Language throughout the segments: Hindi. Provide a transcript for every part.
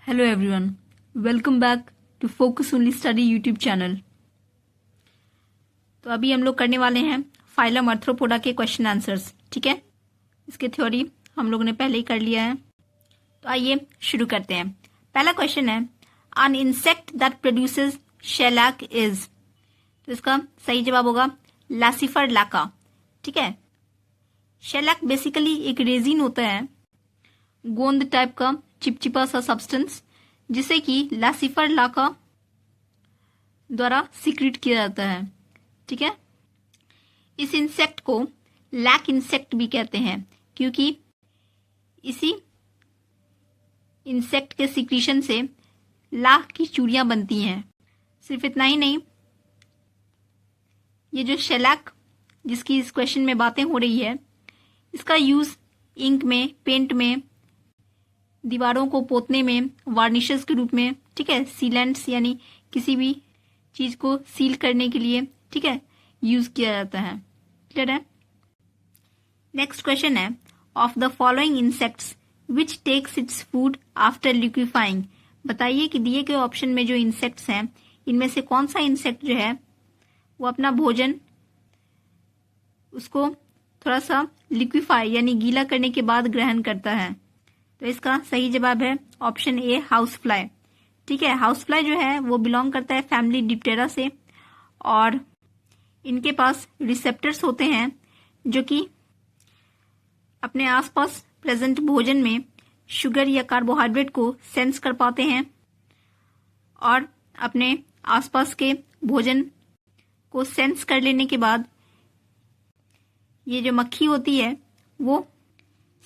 Hello everyone, welcome back to focus only study YouTube channel. तो अभी हम लोग करने वाले हैं फाइलम आर्थ्रोपोडा के क्वेश्चन आंसर्स। ठीक है, इसके थ्योरी हम लोगों ने पहले ही कर लिया है, तो आइए शुरू करते हैं। पहला क्वेश्चन है, an insect that produces shellac is. तो इसका सही जवाब होगा लासिफर लाका। ठीक है, शेलैक बेसिकली एक रेजिन होता है, गोंद टाइप का चिपचिपा सा सब्सटेंस, जिसे कि लासिफर लाका द्वारा सीक्रेट किया जाता है। ठीक है, इस इंसेक्ट को लैक इंसेक्ट भी कहते हैं, क्योंकि इसी इंसेक्ट के सीक्रेशन से लाख की चूड़ियां बनती हैं। सिर्फ इतना ही नहीं, ये जो शेलैक जिसकी इस क्वेश्चन में बातें हो रही है, इसका यूज इंक में, पेंट में, दीवारों को पोतने में, वार्निशेस के रूप में, ठीक है, सीलेंट्स यानी किसी भी चीज को सील करने के लिए, ठीक है, यूज किया जाता है। क्लियर है। नेक्स्ट क्वेश्चन है, of the following insects which takes its food after liquefying. बताइए कि दिए गए ऑप्शन में जो इंसेक्ट्स हैं, इनमें से कौन सा इंसेक्ट जो है वो अपना भोजन उसको थोड़ा सा लिक्विफाई यानी गीला करने के बाद ग्रहण करता है। तो इसका सही जवाब है ऑप्शन ए, हाउस फ्लाई। ठीक है, हाउस फ्लाई जो है वो बिलोंग करता है फैमिली डिप्टेरा से, और इनके पास रिसेप्टर्स होते हैं जो कि अपने आसपास प्रेजेंट भोजन में शुगर या कार्बोहाइड्रेट को सेंस कर पाते हैं, और अपने आसपास के भोजन को सेंस कर लेने के बाद ये जो मक्खी होती है वो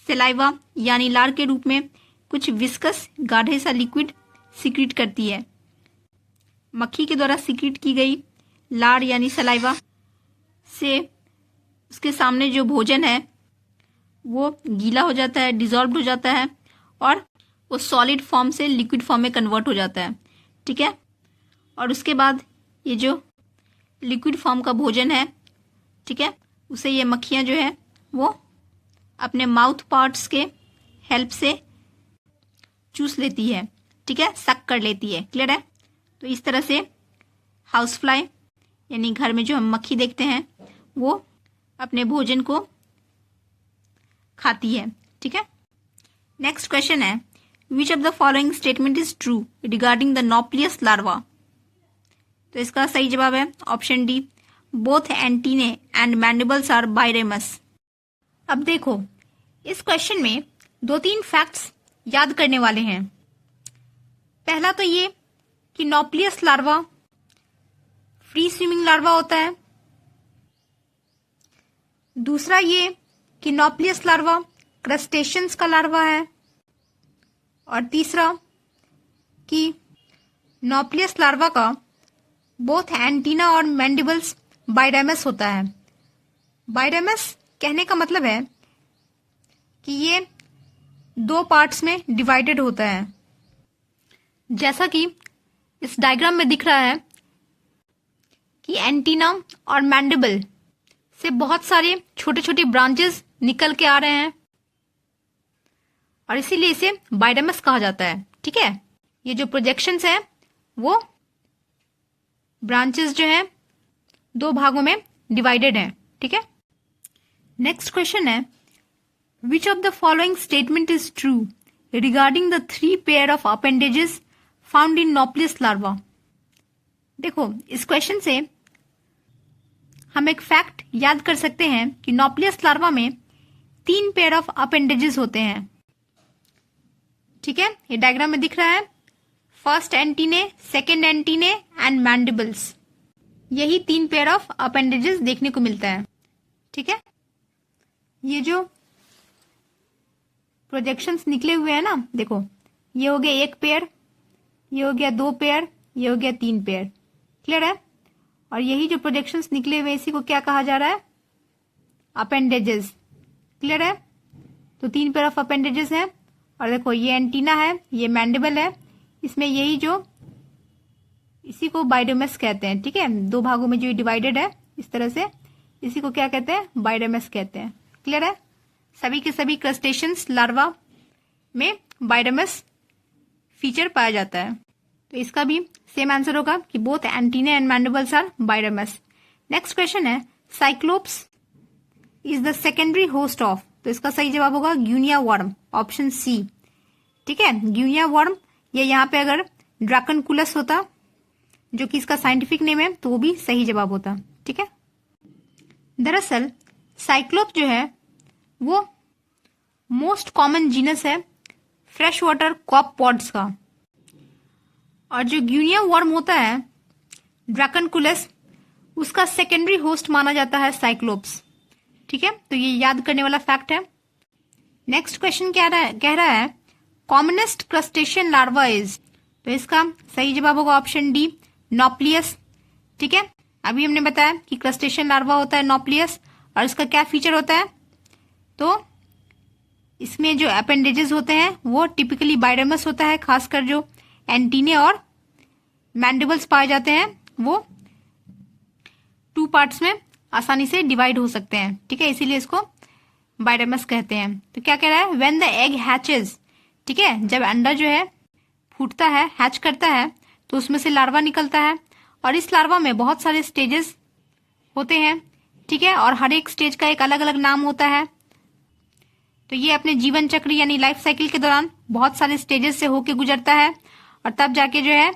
सलाइवा यानी लार के रूप में कुछ विस्कस गाढ़े सा लिक्विड सीक्रेट करती है। मक्खी के द्वारा सीक्रेट की गई लार यानी सलाइवा से उसके सामने जो भोजन है वो गीला हो जाता है, डिसॉल्व हो जाता है, और वो सॉलिड फॉर्म से लिक्विड फॉर्म में कन्वर्ट हो जाता है। ठीक है, और उसके बाद ये जो लिक्विड फॉर्म का भोजन है, ठीक है, उसे ये मक्खियां जो है वो अपने माउथ पार्ट्स के हेल्प से चूस लेती है। ठीक है, सक कर लेती है। क्लियर है। तो इस तरह से हाउस फ्लाई यानी घर में जो हम मक्खी देखते हैं वो अपने भोजन को खाती है। ठीक है, नेक्स्ट क्वेश्चन है, which of the following statement is true regarding the nauplius larva. तो इसका सही जवाब है option D, both antennae and mandibles are biramous. अब देखो, इस क्वेश्चन में 2-3 फैक्ट्स याद करने वाले हैं। पहला तो ये कि नॉप्लियस लार्वा फ्री स्विमिंग लार्वा होता है। दूसरा ये कि नॉप्लियस लार्वा क्रस्टेशियंस का लार्वा है। और तीसरा कि नॉप्लियस लार्वा का बोथ एंटीना और मैंडिबल्स बाइडेमस होता है। बाइडेमस कहने का मतलब है कि ये 2 पार्ट्स में डिवाइडेड होता है। जैसा कि इस डायग्राम में दिख रहा है कि एंटीना और मैंडिबल से बहुत सारे छोटे छोटे ब्रांचेस निकल के आ रहे हैं, और इसीलिए इसे बाइडेमस कहा जाता है। ठीक है, ये जो प्रोजेक्शंस हैं वो ब्रांचेस जो हैं 2 भागों में डिवाइडेड हैं। ठीक है, नेक्स्ट क्वेश्चन है, which of the following statement is true regarding the 3 pair of appendages found in nauplius larva. देखो, इस क्वेश्चन से हम एक फैक्ट याद कर सकते हैं कि नॉप्लियस लार्वा में 3 पेयर ऑफ अपेंडेजेस होते हैं। ठीक है, ये डायग्राम में दिख रहा है, first antennae, second antennae and mandibles. यही 3 पेयर ऑफ अपेंडेजेस देखने को मिलता है। ठीक है, ये जो प्रोजेक्शंस निकले हुए हैं ना, देखो, ये हो गया 1 पेयर, ये हो गया 2 पेयर, ये हो गया 3 पेयर। क्लियर है। और यही जो प्रोजेक्शंस निकले हुए इसी को क्या कहा जा रहा है, अपेंडेजेस। क्लियर है। तो 3 पेयर ऑफ अपेंडेजेस हैं, और देखो ये एंटीना है, ये मैंडिबल है, इसमें यही जो इसी को बाइडेमस कहते हैं। ठीक है, 2 भागों में जो डिवाइडेड है इस तरह से, इसी को क्या कहते हैं, बाइडेमस कहते हैं। क्लियर है। सभी के सभी क्रस्टेशियंस लार्वा में बाइडेमस फीचर पाया जाता है। तो इसका भी सेम आंसर होगा कि both antenna and mandibles are biramous. Next question है, Cyclops is the secondary host of, तो इसका सही जवाब होगा ग्यूनिया वर्म, ऑप्शन सी। ठीक है, ग्यूनिया वर्म, ये यहाँ पे अगर ड्रैकनकुलस होता जो कि इसका साइंटिफिक नेम है तो वो भी सही जवाब होता। ठीक है, दरअसल साइक्लोप जो है वो मोस्ट कॉमन जीनस है फ्रेश वाटर कॉपपॉड्स का, और जो ग्यूनिया वर्म होता है ड्रैकनकुलस, उसका सेकेंडरी होस्ट माना जाता है साइक्लोप्स। ठीक है, तो ये याद करने वाला फैक्ट है। नेक्स्ट क्वेश्चन कह रहा है कॉमनेस्ट क्रस्टेशियन लार्वा इज, तो इसका सही जवाब होगा ऑप्शन डी, नॉप्लियस। ठीक है, अभी हमने बताया कि क्रस्टेशियन लार्वा होता है नॉप्लियस, और इसका क्या फीचर होता है, तो इसमें जो अपेंडेजेस होते हैं वो टिपिकली बाइडर्मस होता है, खासकर जो एंटीने और मैंडिबल्स पाए जाते हैं वो 2 पार्ट्स में आसानी से डिवाइड हो सकते हैं। ठीक है, इसीलिए इसको बाइडर्मस कहते हैं। तो क्या कह रहा है, व्हेन द एग हैचेज, ठीक है, जब अंडा जो है फूटता है, हैच करता है, तो उसमें से लार्वा निकलता है, और इस लार्वा में बहुत सारे स्टेजेस होते हैं। ठीक है, और हर एक स्टेज का एक अलग अलग नाम होता है। तो ये अपने जीवन चक्र यानी लाइफ साइकिल के दौरान बहुत सारे स्टेजेस से होके गुजरता है, और तब जाके जो है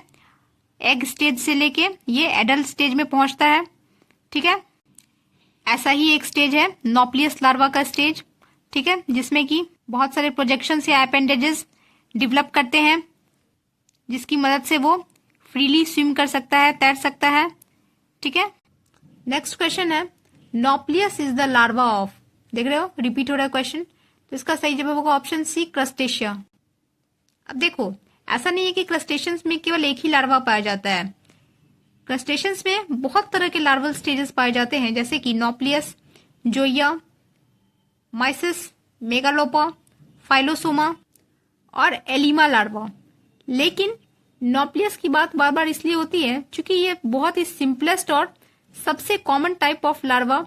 एग स्टेज से लेके ये एडल्ट स्टेज में पहुंचता है। ठीक है, ऐसा ही एक स्टेज है नॉप्लियस लार्वा का स्टेज। ठीक है, जिसमें कि बहुत सारे प्रोजेक्शंस या अपेंडेजेस डेवलप करते हैं, जिसकी मदद से वो फ्रीली स्विम कर सकता है, तैर सकता है। ठीक है, नेक्स्ट क्वेश्चन है नॉप्लियस इज द लार्वा ऑफ, देख रहे हो रिपीट हो रहा है क्वेश्चन, तो इसका सही जवाब होगा ऑप्शन सी, क्रस्टेशिया। अब देखो, ऐसा नहीं है कि क्रस्टेशियंस में केवल एक ही लार्वा पाया जाता है। क्रस्टेशियंस में बहुत तरह के लार्वल स्टेजेस पाए जाते हैं, जैसे कि नॉप्लियस, जोइया, माइसिस, मेगालोपा, फाइलोसोमा और एलिमा लार्वा। लेकिन नॉप्लियस की बात बार बार इसलिए होती है क्योंकि ये बहुत ही सिंपलेस्ट और सबसे कॉमन टाइप ऑफ लार्वा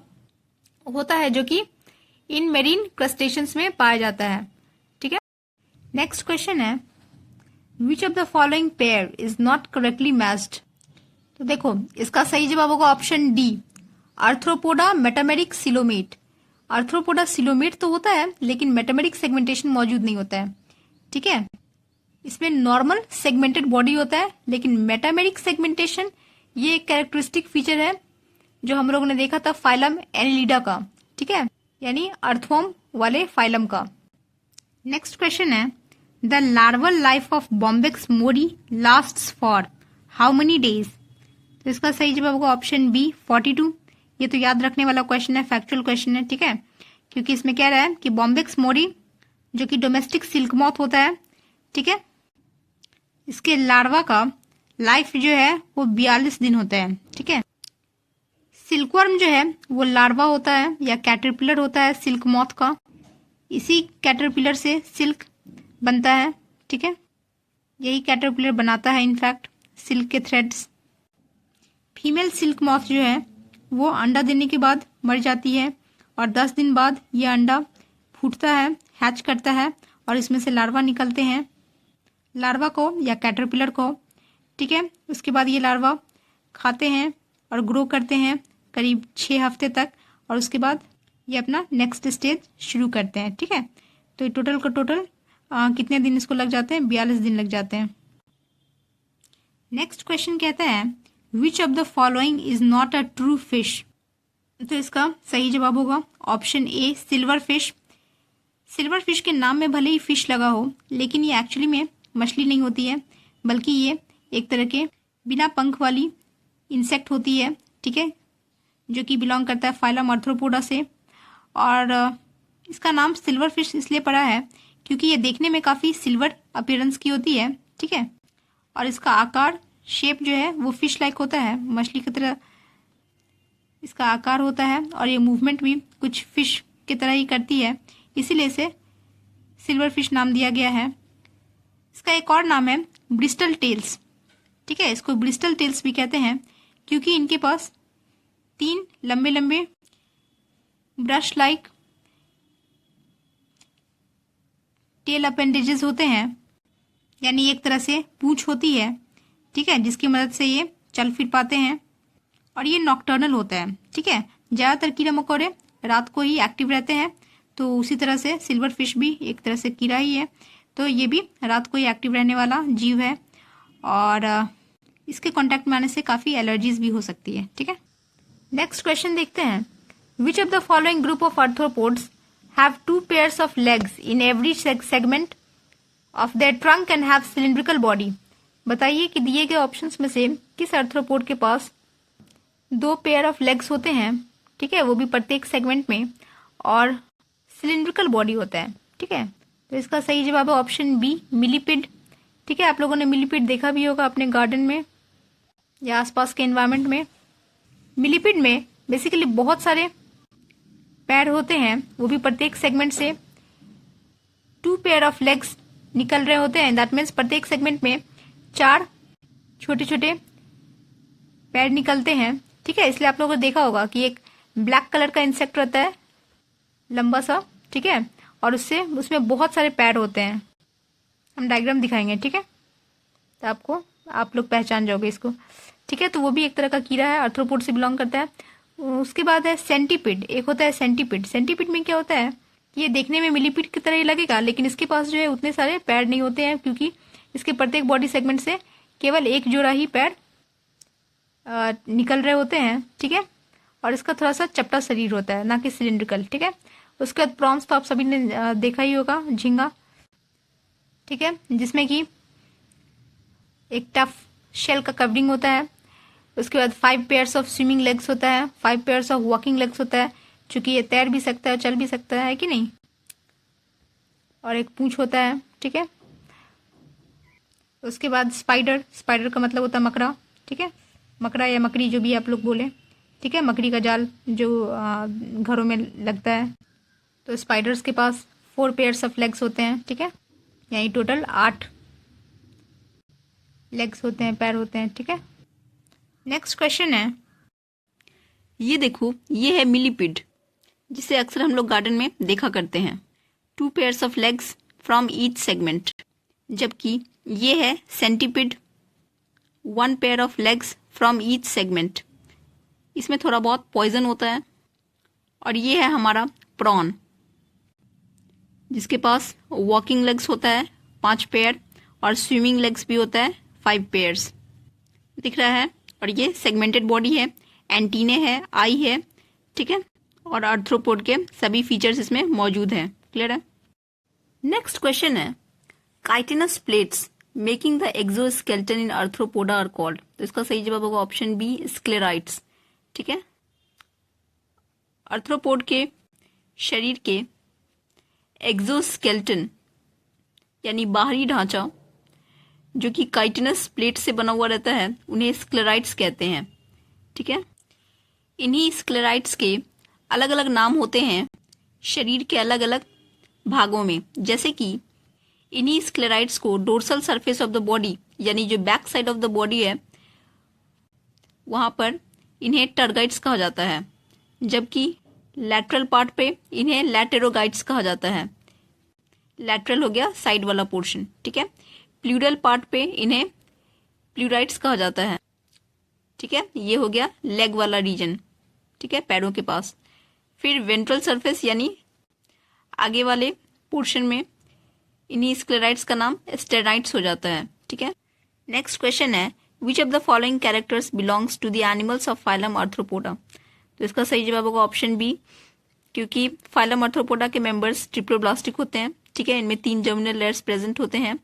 होता है जो कि इन मेरीन क्रस्टेशियंस में पाया जाता है। ठीक है, नेक्स्ट क्वेश्चन है which of the following pair is not correctly matched, तो देखो इसका सही जवाब होगा option D, arthropoda metameric coelomate. Arthropoda coelomate तो होता है लेकिन मेटामेरिक सेगमेंटेशन मौजूद नहीं होता है। ठीक है, इसमें नॉर्मल सेगमेंटेड बॉडी होता है, लेकिन मेटामेरिक सेगमेंटेशन ये एक कैरेक्टरिस्टिक फीचर है जो हम लोगों ने देखा था फाइलम एनिलिडा का। ठीक है, यानी अर्थवर्म वाले फाइलम का। नेक्स्ट क्वेश्चन है the larval life of Bombyx Mori lasts for how many days, तो इसका सही जवाब होगा ऑप्शन बी, 42। ये तो याद रखने वाला क्वेश्चन है, फैक्चुअल क्वेश्चन है। ठीक है, क्योंकि इसमें कह रहा है कि बॉम्बेक्स मोरी जो कि डोमेस्टिक सिल्क मॉथ होता है, ठीक है, इसके लार्वा का लाइफ जो है वो 42 दिन होता है। ठीक है, सिल्कवर्म जो है वो लार्वा होता है या कैटरपिलर होता है सिल्क मॉथ का, इसी कैटरपिलर से सिल्क बनता है। ठीक है, यही कैटरपिलर बनाता है इनफैक्ट सिल्क के थ्रेड्स। फीमेल सिल्क मॉथ जो है वो अंडा देने के बाद मर जाती है, और 10 दिन बाद ये अंडा फूटता है, हैच करता है, और इसमें से लार्वा निकलते हैं, लार्वा को या कैटरपिलर को। ठीक है, उसके बाद ये लार्वा खाते हैं और ग्रो करते हैं करीब 6 हफ्ते तक, और उसके बाद ये अपना नेक्स्ट स्टेज शुरू करते हैं। ठीक है, तो टोटल का टोटल कितने दिन इसको लग जाते हैं, 42 दिन लग जाते हैं। नेक्स्ट क्वेश्चन कहता है which of the following is not a true fish, तो इसका सही जवाब होगा ऑप्शन ए, सिल्वर फिश। सिल्वर फिश के नाम में भले ही फिश लगा हो, लेकिन ये एक्चुअली में मछली नहीं होती है, बल्कि ये एक तरह के बिना पंख वाली इंसेक्ट होती है। ठीक है, जो कि बिलोंग करता है फाइलम आर्थ्रोपोडा से, और इसका नाम सिल्वर फिश इसलिए पड़ा है क्योंकि ये देखने में काफ़ी सिल्वर अपीयरेंस की होती है। ठीक है, और इसका आकार, शेप जो है वो फिश लाइक होता है, मछली की तरह इसका आकार होता है, और ये मूवमेंट भी कुछ फिश की तरह ही करती है, इसीलिए इसे सिल्वर फिश नाम दिया गया है। इसका एक और नाम है ब्रिस्टल टेल्स। ठीक है, इसको ब्रिस्टल टेल्स भी कहते हैं क्योंकि इनके पास 3 लंबे लंबे ब्रश लाइक टेल अपेंडेजेस होते हैं, यानी एक तरह से पूंछ होती है, ठीक है, जिसकी मदद से ये चल फिर पाते हैं। और ये नॉकटर्नल होता है, ठीक है। ज्यादातर कीड़े मकोड़े रात को ही एक्टिव रहते हैं, तो उसी तरह से सिल्वर फिश भी एक तरह से कीड़ा ही है, तो ये भी रात को ही एक्टिव रहने वाला जीव है। और इसके कांटेक्ट में आने से काफी एलर्जीज भी हो सकती है, ठीक है। नेक्स्ट क्वेश्चन देखते हैं। विच of the following group of arthropods have 2 pairs of legs in every segment of their trunk and have cylindrical body? बताइए कि दिए गए ऑप्शंस में से किस आर्थ्रोपोड के पास 2 पेयर ऑफ लेग्स होते हैं, ठीक है, वो भी प्रत्येक सेगमेंट में, और सिलिंड्रिकल बॉडी होता है, ठीक है। तो इसका सही जवाब है ऑप्शन बी, मिलीपिड, ठीक है। आप लोगों ने मिलीपिड देखा भी होगा अपने गार्डन में या आसपास के एनवायरमेंट में। मिलीपिड में बेसिकली बहुत सारे पैर होते हैं, वो भी प्रत्येक सेगमेंट से 2 पेयर ऑफ लेग्स निकल रहे होते हैं। दैट मीन्स प्रत्येक सेगमेंट में 4 छोटे छोटे पैर निकलते हैं, ठीक है। इसलिए आप लोगों ने देखा होगा कि एक ब्लैक कलर का इंसेक्ट रहता है, लंबा सा, ठीक है, और उसमें बहुत सारे पैर होते हैं। हम डायग्राम दिखाएंगे, ठीक है, तो आप लोग पहचान जाओगे इसको, ठीक है। तो वो भी एक तरह का कीड़ा है, आर्थ्रोपोड से बिलोंग करता है। उसके बाद है सेंटीपिड, एक होता है सेंटीपिड। सेंटीपिड में क्या होता है, ये देखने में मिलीपिड की तरह ही लगेगा, लेकिन इसके पास जो है उतने सारे पैर नहीं होते हैं, क्योंकि इसके प्रत्येक बॉडी सेगमेंट से केवल एक जोड़ा ही पैर निकल रहे होते हैं, ठीक है। और इसका थोड़ा सा चपटा शरीर होता है, ना कि सिलिंड्रिकल, ठीक है। उसके बाद प्रॉन्स तो आप सभी ने देखा ही होगा, झींगा, ठीक है, जिसमें कि एक टफ शेल का कवरिंग होता है। उसके बाद 5 पेयर्स ऑफ स्विमिंग लेग्स होता है, 5 पेयर्स ऑफ वॉकिंग लेग्स होता है, चूंकि ये तैर भी सकता है, चल भी सकता है कि नहीं। और एक पूंछ होता है, ठीक है। उसके बाद स्पाइडर, स्पाइडर का मतलब होता है मकड़ा, ठीक है, मकड़ा या मकड़ी जो भी आप लोग बोले, ठीक है, मकड़ी का जाल जो घरों में लगता है। तो स्पाइडर्स के पास 4 पेयर्स ऑफ लेग्स होते हैं, ठीक है, यानी टोटल 8 लेग्स होते हैं, पैर होते हैं, ठीक है। नेक्स्ट क्वेश्चन है, ये देखो, ये है मिलीपिड, जिसे अक्सर हम लोग गार्डन में देखा करते हैं। 2 pairs of legs from each segment, जबकि ये है सेंटीपिड, 1 pair of legs from each segment. इसमें थोड़ा बहुत पॉइजन होता है। और ये है हमारा प्रॉन, जिसके पास वॉकिंग लेग्स होता है 5 पेयर, और स्विमिंग लेग्स भी होता है 5 पेयर्स, दिख रहा है। और ये सेगमेंटेड बॉडी है, एंटीने है, आई है, ठीक है, और आर्थ्रोपोड के सभी फीचर्स इसमें मौजूद हैं। क्लियर है। नेक्स्ट क्वेश्चन है, chitinous plates making the exoskeleton in arthropoda are called. तो इसका सही जवाब होगा ऑप्शन बी, स्क्लेराइड्स, ठीक है। आर्थ्रोपोड के शरीर के एक्सोस्केलेटन यानी बाहरी ढांचा जो कि काइटिनस प्लेट से बना हुआ रहता है, उन्हें स्क्लेराइड्स कहते हैं, ठीक है। इन्हीं स्क्लेराइड्स के अलग अलग नाम होते हैं शरीर के अलग अलग भागों में, जैसे कि इन्हीं स्क्लेराइड्स को dorsal surface of the body यानी जो back side of the body है वहां पर इन्हें टर्गाइड्स कहा जाता है, जबकि लैटरल पार्ट पे इन्हें लैटेरोगाइड्स कहा जाता है। लैटरल हो गया साइड वाला पोर्शन, ठीक है। प्लूरल पार्ट पे इन्हें प्लूराइड्स कहा जाता है, ठीक है। ये हो गया लेग वाला रीजन, ठीक है, पैरों के पास। फिर वेंट्रल सरफेस यानी आगे वाले पोर्शन में इन्हीं स्क्लेराइड्स का नाम स्टेराइड्स हो जाता है, ठीक है। नेक्स्ट क्वेश्चन है, which of the following characters belongs to the animals of phylum arthropoda. तो इसका सही जवाब होगा ऑप्शन बी, क्योंकि फाइलम आर्थ्रोपोडा के मेंबर्स ट्रिप्लोब्लास्टिक होते हैं, ठीक है। इनमें 3 जर्मिनल लेयर्स प्रेजेंट होते हैं,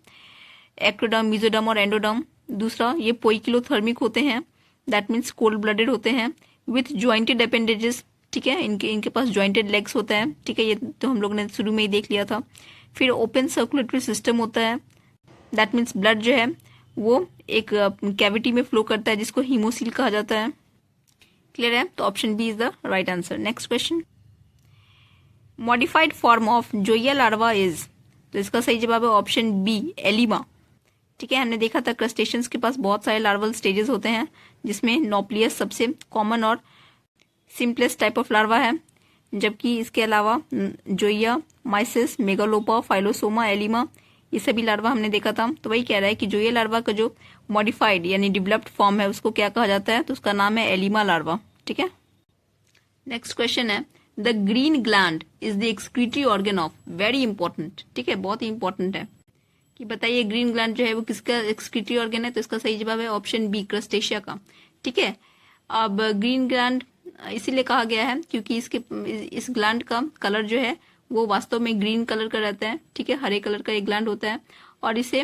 एक्टोडर्म, मेसोडर्म और एंडोडर्म। दूसरा, ये पोइकिलोथर्मिक होते हैं, दैट मीन्स कोल्ड ब्लडेड होते हैं, विथ ज्वाइंटेड अपेंडेजेस, ठीक है। इनके पास ज्वाइंटेड लेग्स होता है, ठीक है, ये तो हम लोग ने शुरू में ही देख लिया था। फिर ओपन सर्कुलेटरी सिस्टम होता है, दैट मीन्स ब्लड जो है वो एक कैविटी में फ्लो करता है, जिसको हीमोसील कहा जाता है। क्लियर है, तो option B is the right answer. Next question, modified form of zoea larva is. तो इसका सही जवाब है ऑप्शन बी, एलिमा, ठीक है। हमने देखा था क्रस्टेशियंस के पास बहुत सारे लार्वल स्टेजेस होते हैं, जिसमें नोप्लियस सबसे कॉमन और सिंपलेस्ट टाइप ऑफ लार्वा है, जबकि इसके अलावा जोइया, माइसिस, मेगालोपा, फाइलोसोमा, एलिमा ये सभी लार्वा हमने देखा था। तो वही कह रहा है कि जो ये लार्वा का जो मॉडिफाइड यानी डेवलप्ड फॉर्म है उसको क्या कहा जाता है, तो उसका नाम है एलिमा लार्वा। ठीक है। नेक्स्ट क्वेश्चन है, the green gland is the excretory organ of, very important. ठीक है, बहुत ही इंपॉर्टेंट है कि बताइए ग्रीन ग्लैंड जो है वो किसका एक्सक्रीटरी ऑर्गन है, तो इसका सही जवाब है ऑप्शन बी, क्रस्टेशिया का। ठीक है। अब ग्रीन ग्लैंड इसीलिए कहा गया है क्योंकि इस ग्लैंड का कलर जो है वो वास्तव में ग्रीन कलर का रहता है। ठीक है, हरे कलर का एक ग्लैंड होता है और इसे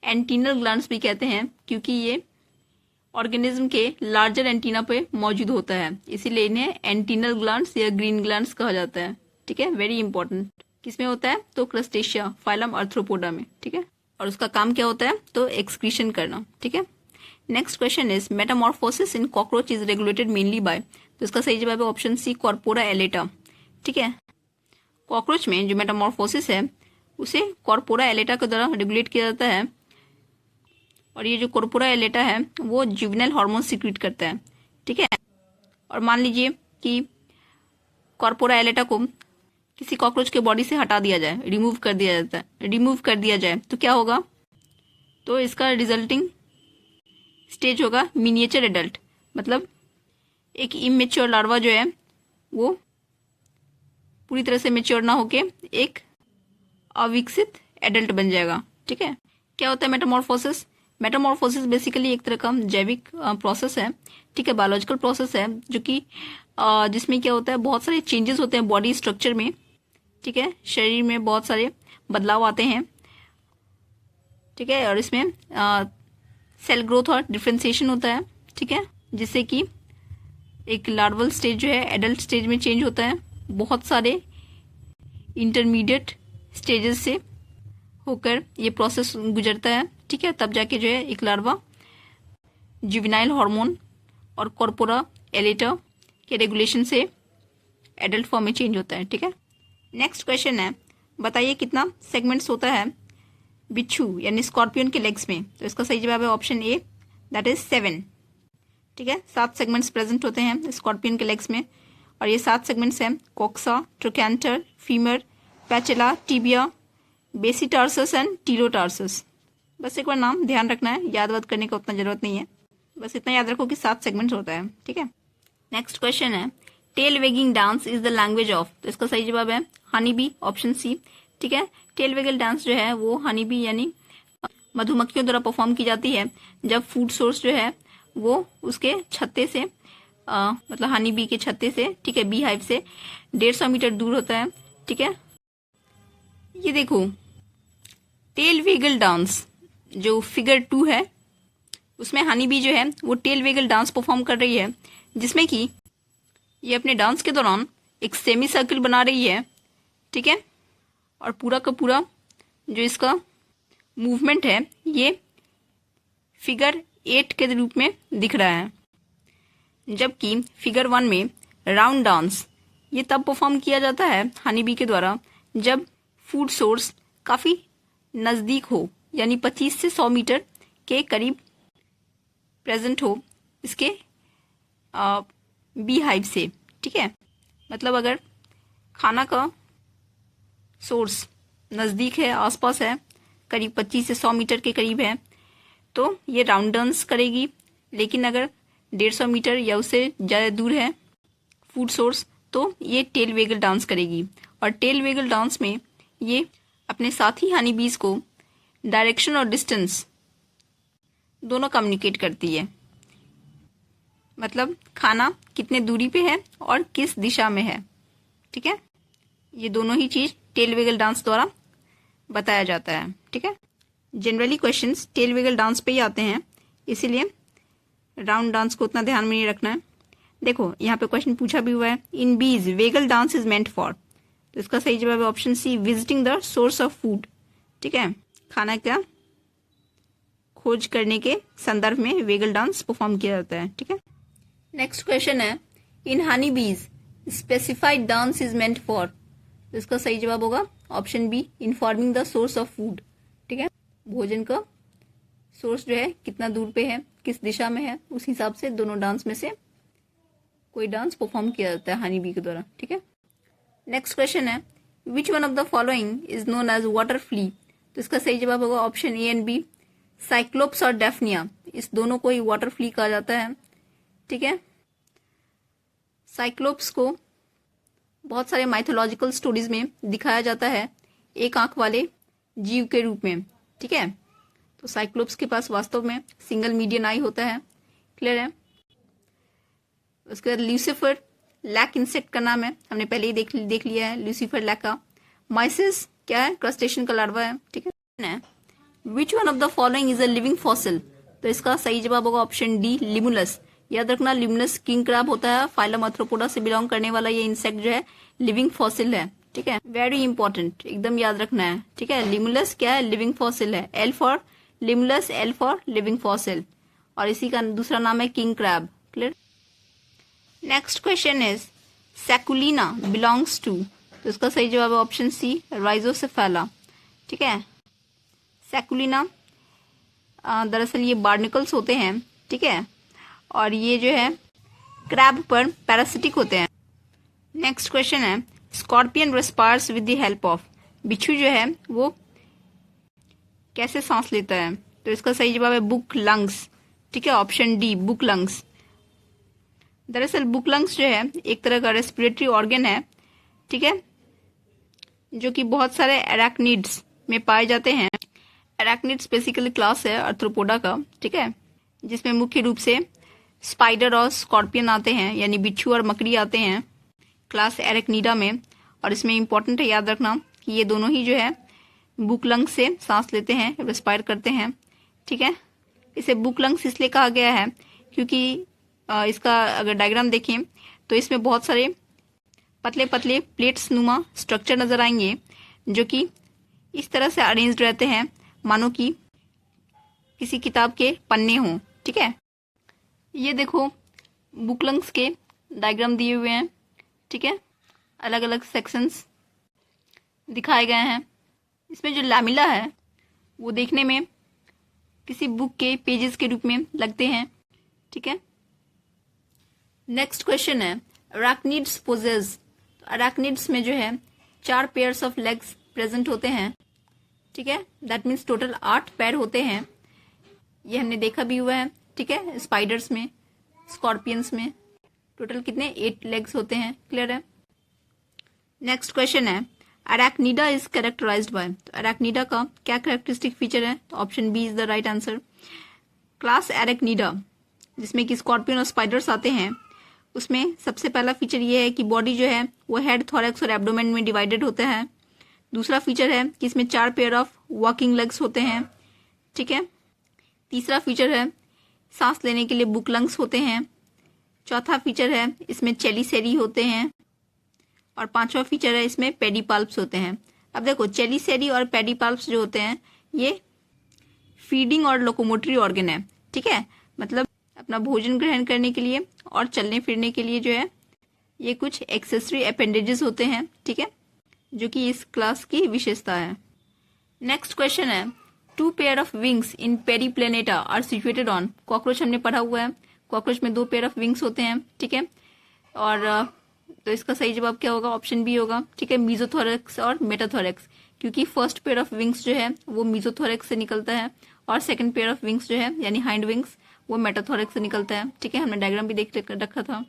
एंटीनल ग्लैंड्स भी कहते हैं क्योंकि ये ऑर्गेनिज्म के लार्जर एंटीना पे मौजूद होता है, इसीलिए इन्हें एंटीनल ग्लैंड्स या ग्रीन ग्लैंड्स कहा जाता है। ठीक है, वेरी इंपॉर्टेंट। किसमें होता है, तो क्रस्टेशिया फाइलम आर्थ्रोपोडा में। ठीक है, और उसका काम क्या होता है, तो एक्सक्रीशन करना। ठीक है। Next question is Metamorphosis in cockroach is regulated mainly by, तो इसका सही जवाब है ऑप्शन सी, कॉर्पोरा एलेटा। ठीक है, कॉकरोच में जो मेटामॉर्फोसिस है उसे कॉर्पोरा एलेटा के द्वारा रेगुलेट किया जाता है और ये जो कॉर्पोरा एलेटा है वो जुवेनाइल हार्मोन सिक्रीट करता है। ठीक है, और मान लीजिए कि कॉर्पोरा एलेटा को किसी कॉकरोच के बॉडी से हटा दिया जाए, रिमूव कर दिया जाए तो क्या होगा, तो इसका रिजल्टिंग स्टेज होगा मिनिएचर एडल्ट, मतलब एक इमेच्योर लार्वा जो है वो पूरी तरह से मेच्योर ना होके एक अविकसित एडल्ट बन जाएगा। ठीक है, क्या होता है मेटामॉर्फोसिस, मेटामॉर्फोसिस बेसिकली एक तरह का जैविक प्रोसेस है। ठीक है, बायोलॉजिकल प्रोसेस है जो कि जिसमें क्या होता है, बहुत सारे चेंजेस होते हैं बॉडी स्ट्रक्चर में। ठीक है, शरीर में बहुत सारे बदलाव आते हैं। ठीक है, और इसमें सेल ग्रोथ और डिफ्रेंसिएशन होता है। ठीक है, जिससे कि एक लार्वल स्टेज जो है एडल्ट स्टेज में चेंज होता है, बहुत सारे इंटरमीडिएट स्टेजेस से होकर ये प्रोसेस गुजरता है। ठीक है, तब जाके जो है एक लार्वा जुवेनाइल हार्मोन और कॉर्पोरा एलेटा के रेगुलेशन से एडल्ट फॉर्म में चेंज होता है। ठीक है। नेक्स्ट क्वेश्चन है, बताइए कितना सेगमेंट्स होता है बिच्छू यानी स्कॉर्पियन के लेग्स में, तो इसका सही जवाब है ऑप्शन ए, दैट इज 7। ठीक है, 7 सेगमेंट्स प्रेजेंट होते हैं स्कॉर्पियन के लेग्स में और ये 7 सेगमेंट्स हैं कोक्सा, ट्रोकैंटर, फीमर, पैचेला, टिबिया, बेसिटार्सस एंड टीलोटार्सस। बस एक बार नाम ध्यान रखना है, याद वाद करने का उतना जरूरत नहीं है, बस इतना याद रखो कि 7 सेगमेंट्स होता है। ठीक है। नेक्स्ट क्वेश्चन है, tail wagging dance is the language of, तो इसका सही जवाब है हनी बी, ऑप्शन सी। ठीक है, टेल वेगल डांस जो है वो हनी बी यानी मधुमक्खियों द्वारा परफॉर्म की जाती है जब फूड सोर्स जो है वो उसके छत्ते से मतलब हनी बी के छत्ते से, ठीक है, बी हाइव से 150 मीटर दूर होता है। ठीक है, ये देखो टेल वेगल डांस जो फिगर 2 है उसमें हनी बी जो है वो टेल वेगल डांस परफॉर्म कर रही है, जिसमें कि ये अपने डांस के दौरान एक सेमी सर्किल बना रही है। ठीक है, और पूरा का पूरा जो इसका मूवमेंट है ये फिगर 8 के रूप में दिख रहा है, जबकि फिगर 1 में राउंड डांस ये तब परफॉर्म किया जाता है हनी बी के द्वारा जब फूड सोर्स काफ़ी नज़दीक हो, यानी 25 से 100 मीटर के करीब प्रेजेंट हो इसके बी हाइव से। ठीक है, मतलब अगर खाना का सोर्स नज़दीक है, आसपास है, करीब 25 से 100 मीटर के करीब है, तो ये राउंड डांस करेगी। लेकिन अगर 150 मीटर या उससे ज़्यादा दूर है फूड सोर्स तो ये टेल वेगल डांस करेगी। और टेल वेगल डांस में ये अपने साथी हनी बीज को डायरेक्शन और डिस्टेंस दोनों कम्युनिकेट करती है, मतलब खाना कितने दूरी पे है और किस दिशा में है। ठीक है, ये दोनों ही चीज टेल वेगल डांस द्वारा बताया जाता है। ठीक है, generally questions tail waggle dance पे ही आते हैं, इसीलिए राउंड डांस को उतना ध्यान में नहीं रखना है। देखो यहाँ पे क्वेश्चन पूछा भी हुआ है, in bees waggle dance is meant for, तो इसका सही जवाब है option C, visiting the source of food. ठीक है, खाना का खोज करने के संदर्भ में वेगल डांस परफॉर्म किया जाता है। ठीक है, नेक्स्ट क्वेश्चन है, in honey bees specified dance is meant for, तो इसका सही जवाब होगा option B, informing the source of food. ठीक है, भोजन का सोर्स जो है कितना दूर पे है, किस दिशा में है, उस हिसाब से दोनों डांस में से कोई डांस परफॉर्म किया जाता है हनी बी के द्वारा। ठीक है, नेक्स्ट क्वेश्चन है, which one of the following is known as water flea, तो इसका सही जवाब होगा option A and B, cyclops और डेफनिया, इस दोनों को ही वाटर फ्ली कहा जाता है। ठीक है, साइक्लोप्स को बहुत सारे माइथोलॉजिकल स्टोरीज में दिखाया जाता है एक आंख वाले जीव के रूप में। ठीक है, तो साइक्लोप्स के पास वास्तव में सिंगल मीडियन आई होता है। क्लियर है। उसके बाद ल्यूसीफर लैक इंसेक्ट का नाम है, हमने पहले ही देख लिया है ल्यूसीफर लैक का। माइसिस क्या है, क्रस्टेशियन का लार्वा है। ठीक है, which one of the following is a living fossil, तो इसका सही जवाब होगा ऑप्शन डी, लिमुलस। याद रखना लिमुलस किंग क्रैब होता है, फाइलम आर्थ्रोपोडा से बिलोंग करने वाला ये इंसेक्ट जो है लिविंग फॉसिल है। ठीक है, वेरी इंपॉर्टेंट, एकदम याद रखना है। ठीक है, लिमुलस क्या है, लिविंग फॉसिल है। L for limulus, L for living fossil, और इसी का दूसरा नाम है king crab. Clear. Next question is Sacculina belongs to, तो इसका सही जवाब है ऑप्शन सी, राइजोसेफेला। ठीक है, सैकुलिना दरअसल ये बार्निकल्स होते हैं। ठीक है, और ये जो है क्रैब पर पैरासिटिक होते हैं। नेक्स्ट क्वेश्चन है scorpion respires with the help of, बिच्छू जो है वो कैसे सांस लेता है, तो इसका सही जवाब है बुक लंग्स। ठीक है, ऑप्शन डी, बुक लंग्स। दरअसल बुक लंग्स जो है एक तरह का रेस्पिरेटरी ऑर्गन है। ठीक है, जो कि बहुत सारे एराक्निड्स में पाए जाते हैं। एराक्निड्स बेसिकली क्लास है आर्थ्रोपोडा का। ठीक है, जिसमें मुख्य रूप से स्पाइडर और स्कॉर्पियन आते हैं, यानी बिच्छू और मकड़ी आते हैं क्लास एरेक्निडा में। और इसमें इंपॉर्टेंट है याद रखना कि ये दोनों ही जो है बुक लंग्स से सांस लेते हैं, रेस्पायर करते हैं। ठीक है, इसे बुक लंग्स इसलिए कहा गया है क्योंकि इसका अगर डायग्राम देखें तो इसमें बहुत सारे पतले पतले प्लेट्स नुमा स्ट्रक्चर नजर आएंगे, जो कि इस तरह से अरेंज्ड रहते हैं मानो कि किसी किताब के पन्ने हों। ठीक है, ये देखो बुक लंग्स के डायग्राम दिए हुए हैं। ठीक है, अलग अलग सेक्शंस दिखाए गए हैं। इसमें जो लैमिला है वो देखने में किसी बुक के पेजेस के रूप में लगते हैं। ठीक है, नेक्स्ट क्वेश्चन है अराक्निड्स पोजेस, अराक्निड्स में जो है 4 पेयर्स ऑफ लेग्स प्रेजेंट होते हैं। ठीक है, दैट मीन्स टोटल 8 पैर होते हैं। ये हमने देखा भी हुआ है। ठीक है, स्पाइडर्स में, स्कॉर्पियंस में टोटल कितने 8 लेग्स होते हैं। क्लियर है। नेक्स्ट क्वेश्चन है अराक्निडा इज कैरेक्टराइज्ड बाय, तो अराक्निडा का क्या कैरेक्टरिस्टिक फीचर है, तो option B is the right answer. Class Arachnida जिसमें कि स्कॉर्पियन और स्पाइडर्स आते हैं, उसमें सबसे पहला फीचर ये है कि बॉडी जो है वो हेड, थोरैक्स और एब्डोमेन में डिवाइडेड होता है। दूसरा फीचर है कि इसमें 4 पेयर ऑफ वॉकिंग लेग्स होते हैं। ठीक है, तीसरा फीचर है सांस लेने के लिए बुक लंग्स होते हैं। चौथा फीचर है इसमें चेलीसेरी होते हैं, और 5वां फीचर है इसमें पेडिपाल्प्स होते हैं। अब देखो चेलीसेरी और पेडिपाल्प्स जो होते हैं ये फीडिंग और लोकोमोटरी ऑर्गन है। ठीक है, मतलब अपना भोजन ग्रहण करने के लिए और चलने फिरने के लिए जो है ये कुछ एक्सेसरी अपेंडेजेस होते हैं। ठीक है, जो कि इस क्लास की विशेषता है। नेक्स्ट क्वेश्चन है 2 pair of wings in periplaneta are situated on, cockroach हमने पढ़ा हुआ है, कॉकरोच में 2 पेयर ऑफ विंग्स होते हैं। ठीक है, और तो इसका सही जवाब क्या होगा, ऑप्शन बी होगा। ठीक है, मीजोथोरैक्स और मेटाथोरैक्स, क्योंकि फर्स्ट पेयर ऑफ विंग्स जो है वो मीजोथोरैक्स से निकलता है और सेकंड पेयर ऑफ विंग्स जो है यानी हाइंड विंग्स वो मेटाथोरैक्स से निकलता है। ठीक है, हमने डायग्राम भी देख रखा था।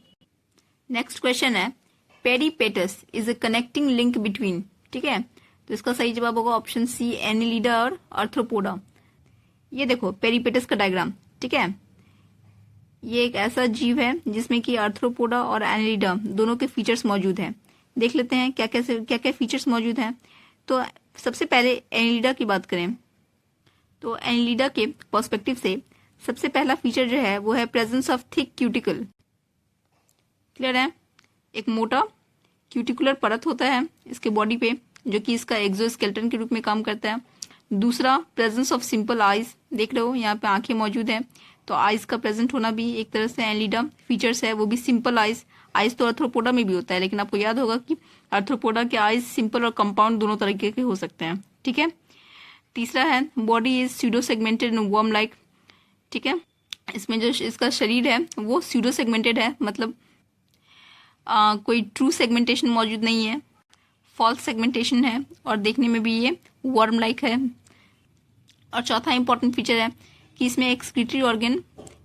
नेक्स्ट क्वेश्चन है peripatus is a connecting link between, ठीक है, तो इसका सही जवाब होगा ऑप्शन सी, एनिलिडा और आर्थ्रोपोडा। ये देखो पेरीपेटस का डायग्राम। ठीक है, ये एक ऐसा जीव है जिसमें कि आर्थ्रोपोडा और एनिलिडा दोनों के फीचर्स मौजूद हैं। देख लेते हैं क्या क्या फीचर्स मौजूद हैं। तो सबसे पहले एनिलिडा की बात करें तो एनिलिडा के पर्सपेक्टिव से सबसे पहला फीचर जो है वो है presence of thick cuticle. Clear है, एक मोटा क्यूटिकुलर परत होता है इसके बॉडी पे जो कि इसका एक्सोस्केलेटन के रूप में काम करता है। दूसरा प्रेजेंस ऑफ सिंपल आइज, देख रहे हो यहाँ पे आंखें मौजूद हैं, तो आइज का प्रेजेंट होना भी एक तरह से एनिलिडा फीचर्स है, वो भी सिंपल आइज। आइज तो आर्थ्रोपोडा में भी होता है, लेकिन आपको याद होगा कि आर्थ्रोपोडा के आइज सिंपल और कंपाउंड दोनों तरीके के हो सकते हैं। ठीक है, तीसरा है body is pseudo segmented and worm like. ठीक है, इसमें जो इसका शरीर है वो स्यूडो सेगमेंटेड है, मतलब कोई ट्रू सेगमेंटेशन मौजूद नहीं है, फॉल्स सेगमेंटेशन है, और देखने में भी ये वर्म लाइक है। और चौथा इंपॉर्टेंट फीचर है कि इसमें एक्सक्रीटरी ऑर्गन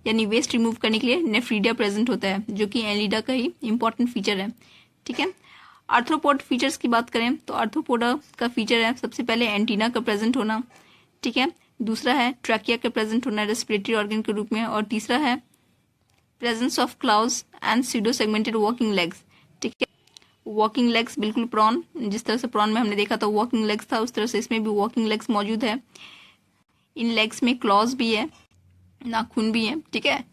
यानी वेस्ट रिमूव करने के लिए नेफ्रीडिया प्रेजेंट होता है, जो कि एनलिडा का ही इंपॉर्टेंट फीचर है। ठीक है, आर्थ्रोपोड फीचर्स की बात करें तो आर्थ्रोपोडा का फीचर है सबसे पहले एंटीना का प्रेजेंट होना। ठीक है, दूसरा है ट्रैकिया का प्रेजेंट होना रेस्पिरेटरी ऑर्गन के रूप में, और तीसरा है presence of claws and pseudo segmented walking legs. ठीक है, वॉकिंग लेग्स बिल्कुल प्रॉन, जिस तरह से प्रॉन में हमने देखा था वॉकिंग लेग्स था, उस तरह से इसमें भी वॉकिंग लेग्स मौजूद है। इन लेग्स में क्लॉज भी है, नाखून भी है। ठीक है,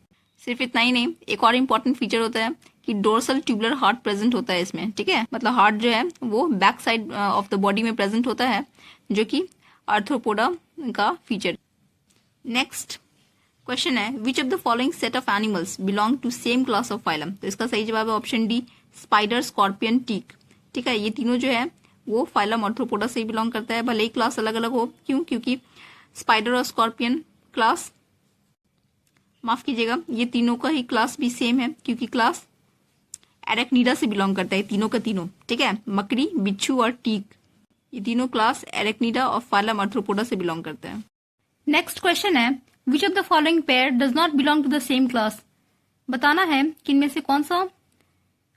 सिर्फ इतना ही नहीं, एक और इम्पॉर्टेंट फीचर होता है कि डोर्सल ट्यूबुलर हार्ट प्रेजेंट होता है इसमें। ठीक है, मतलब हार्ट जो है वो back side of the body में प्रेजेंट होता है, जो कि आर्थ्रोपोडा का फीचर। नेक्स्ट क्वेश्चन है which of the following set of animals belong to same class of phylum. तो इसका सही जवाब है option D, spider, scorpion, tick. ठीक है, ये तीनों जो है वो फाइलम आर्थ्रोपोडा से ही बिलोंग करता है, भले ही क्लास अलग अलग हो। क्यों? क्योंकि स्पाइडर और स्कॉर्पियन क्लास, माफ कीजिएगा, ये तीनों का ही क्लास भी सेम है, क्योंकि क्लास एरेक्निडा से बिलोंग करता है तीनों का तीनों। ठीक है, मकड़ी, बिच्छू और टीक, ये तीनों क्लास एरेक्निडा और फाइलम आर्थ्रोपोडा से बिलोंग करते हैं। नेक्स्ट क्वेश्चन है which of the following pair does not belong to the same class. बताना है कि इनमें से कौन सा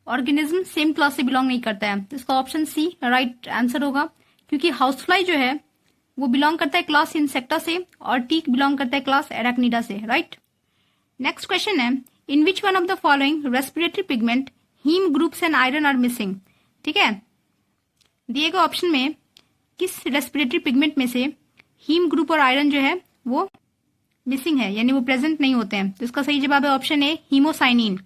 ऑर्गेनिज्म सेम क्लास से बिलोंग नहीं करता है। तो इसका ऑप्शन सी राइट आंसर होगा, क्योंकि हाउसफ्लाई जो है वो बिलोंग करता है क्लास इंसेक्टा से और टीक बिलोंग करता है क्लास एरेक्निडा से। राइट। नेक्स्ट क्वेश्चन है in which one of the following respiratory pigment haem groups and iron are missing. ठीक है, दिए गए ऑप्शन में किस रेस्पिरेटरी पिगमेंट में से हीम ग्रुप और आयरन जो है वो मिसिंग है, यानी वो प्रेजेंट नहीं होते हैं। तो इसका सही जवाब है ऑप्शन ए, हीमोसाइनिन,